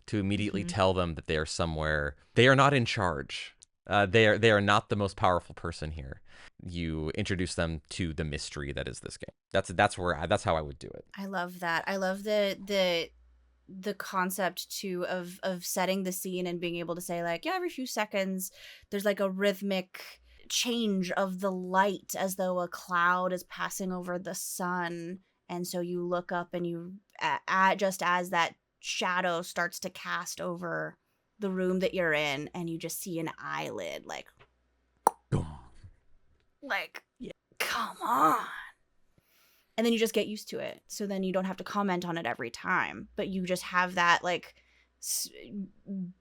to immediately tell them that they are somewhere, they are not in charge. They are not the most powerful person here. You introduce them to the mystery that is this game. That's how I would do it. I love that. I love the concept too of setting the scene and being able to say like, yeah, every few seconds there's like a rhythmic change of the light as though a cloud is passing over the sun, and so you look up and you just as that shadow starts to cast over the room that you're in, and you just see an eyelid like Yeah. come on. And then you just get used to it. So then you don't have to comment on it every time, but you just have that like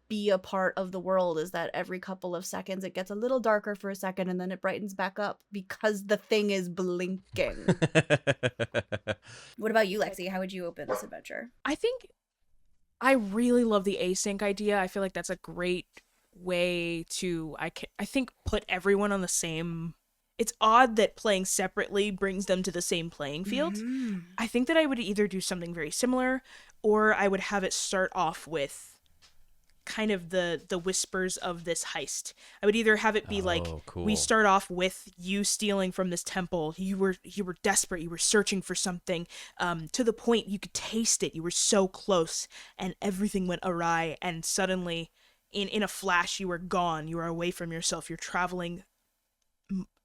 be a part of the world, is that every couple of seconds it gets a little darker for a second and then it brightens back up because the thing is blinking. What about you, Lexi? How would you open this adventure? I think I really love the async idea. I feel like that's a great way to, I think, put everyone on the same. It's odd that playing separately brings them to the same playing field. I think that I would either do something very similar, or I would have it start off with kind of the whispers of this heist. I would either have it be cool. We start off with you stealing from this temple. You were desperate. You were searching for something, to the point you could taste it. You were so close, and everything went awry. And suddenly, in a flash, you were gone. You were away from yourself. You're traveling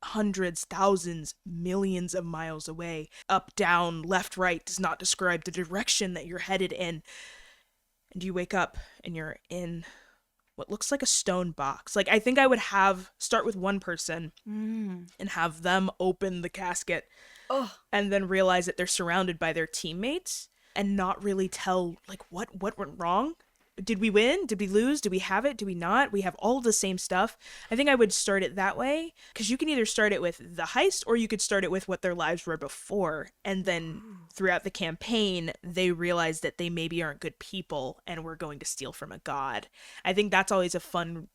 hundreds, thousands, millions of miles away. Up, down, left, right does not describe the direction that you're headed in. And you wake up and you're in what looks like a stone box. Like, I think I would start with one person and have them open the casket and then realize that they're surrounded by their teammates and not really tell like what went wrong. Did we win? Did we lose? Did we have it? Did we not? We have all the same stuff. I think I would start it that way, because you can either start it with the heist or you could start it with what their lives were before. And then throughout the campaign, they realize that they maybe aren't good people and we're going to steal from a god. I think that's always a fun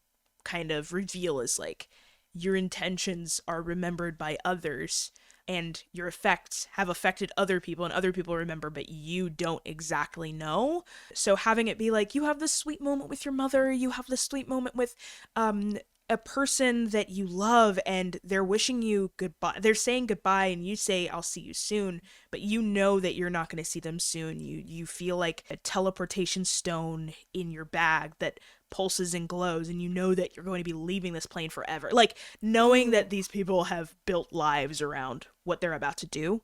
kind of reveal, is like your intentions are remembered by others and your effects have affected other people and other people remember, but you don't exactly know. So having it be like, you have this sweet moment with your mother, you have this sweet moment with a person that you love, and they're wishing you goodbye. They're saying goodbye, and you say, I'll see you soon, but you know that you're not going to see them soon. You feel like a teleportation stone in your bag that pulses and glows, and you know that you're going to be leaving this plane forever. Like, knowing that these people have built lives around what they're about to do,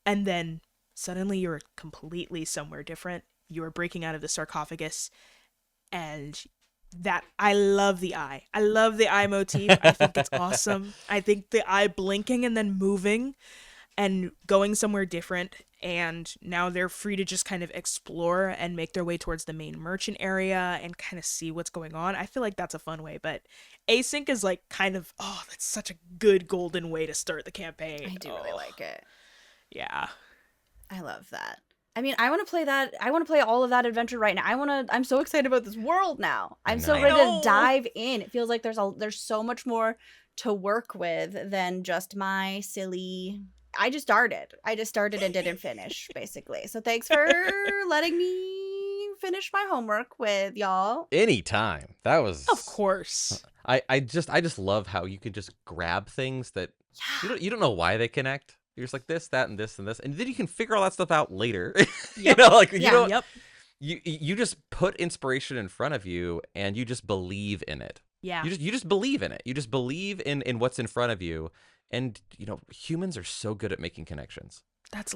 and then suddenly you're completely somewhere different. You're breaking out of the sarcophagus, and that, I love the eye. I love the eye motif. I think it's awesome. I think the eye blinking and then moving and going somewhere different, and now they're free to just kind of explore and make their way towards the main merchant area and kind of see what's going on. I feel like that's a fun way, but async is like kind of, that's such a good golden way to start the campaign. I do really like it. Yeah. I love that. I mean, I want to play that. I want to play all of that adventure right now. I'm so excited about this world now. I'm so ready to dive in. It feels like there's so much more to work with than just my silly. I just started and didn't finish, basically. So thanks for letting me finish my homework with y'all. Anytime. That was, of course. I just love how you can just grab things that you don't know why they connect. You're just like this, that, and this, and this, and then you can figure all that stuff out later. You just put inspiration in front of you, and you just believe in it. Yeah. You just believe in it. You just believe in what's in front of you, and humans are so good at making connections. That's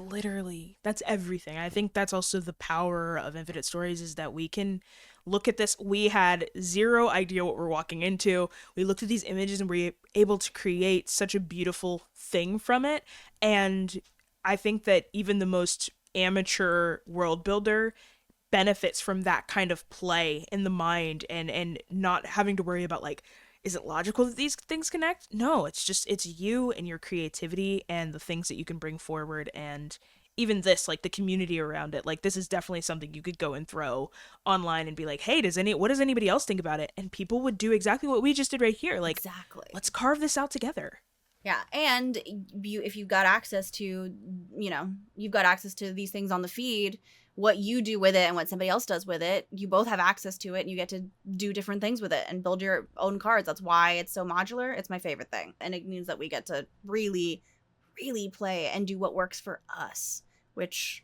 everything. I think that's also the power of Infinite Stories, is that we can look at this. We had zero idea what we're walking into. We looked at these images and we were able to create such a beautiful thing from it. And I think that even the most amateur world builder benefits from that kind of play in the mind and not having to worry about like, is it logical that these things connect? No, it's you and your creativity and the things that you can bring forward, and even this, like the community around it. Like, this is definitely something you could go and throw online and be like, hey, what does anybody else think about it? And people would do exactly what we just did right here. Like, exactly. Let's carve this out together. Yeah, and if you've got access to, you've got access to these things on the feed, what you do with it and what somebody else does with it, you both have access to it, and you get to do different things with it and build your own cards. That's why it's so modular. It's my favorite thing. And it means that we get to really, really play and do what works for us, which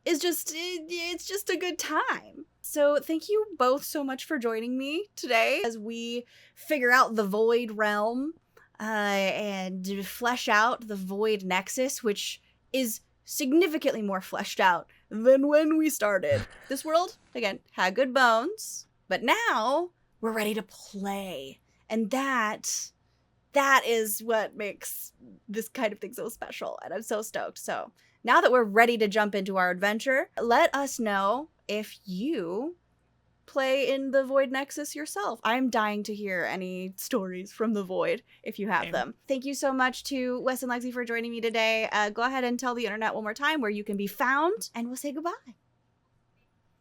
is it's just a good time. So thank you both so much for joining me today as we figure out the Void realm and flesh out the Void Nexus, which is significantly more fleshed out than when we started. This world, again, had good bones, but now we're ready to play. And that is what makes this kind of thing so special, and I'm so stoked. So now that we're ready to jump into our adventure, let us know if you play in the Void Nexus yourself. I'm dying to hear any stories from the Void if you have them. Thank you so much to Wes and Lexi for joining me today. Go ahead and tell the internet one more time where you can be found, and we'll say goodbye.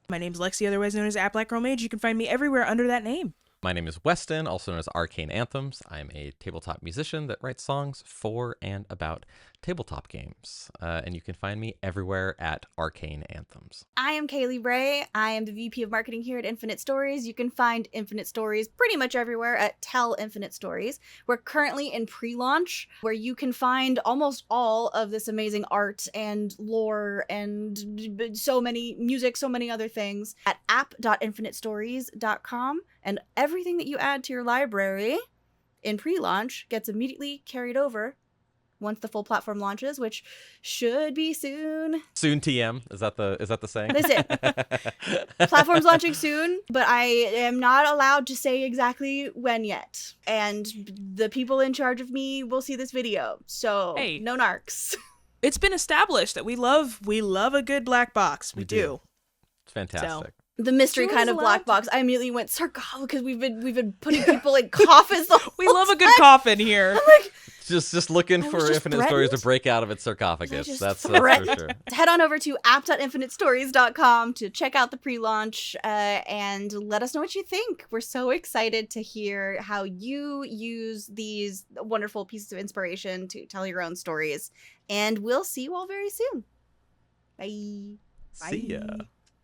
My name's Lexi, otherwise known as @BlackGirlMage. You can find me everywhere under that name. My name is Weston, also known as Arcane Anthems. I'm a tabletop musician that writes songs for and about tabletop games. And you can find me everywhere at Arcane Anthems. I am Kailey Bray. I am the VP of Marketing here at Infinite Stories. You can find Infinite Stories pretty much everywhere at Tell Infinite Stories. We're currently in pre-launch, where you can find almost all of this amazing art and lore and so many music, so many other things at app.infinitestories.com. And everything that you add to your library in pre-launch gets immediately carried over once the full platform launches, which should be soon. Soon TM. Is that the saying? Listen, platform's launching soon, but I am not allowed to say exactly when yet. And the people in charge of me will see this video, so Hey. no narcs. It's been established that we love a good black box. We do. It's fantastic. The mystery Sure kind is of black allowed box. I immediately went sarcophagus because we've been putting people in coffins the whole We love a good time. coffin here. I'm like, Just looking I for was just Infinite Stories to threatened? break out of its I sarcophagus. just That's for threatened. sure. Head on over to app.infinitestories.com to check out the pre-launch and let us know what you think. We're so excited to hear how you use these wonderful pieces of inspiration to tell your own stories. And we'll see you all very soon. Bye. See ya. Bye.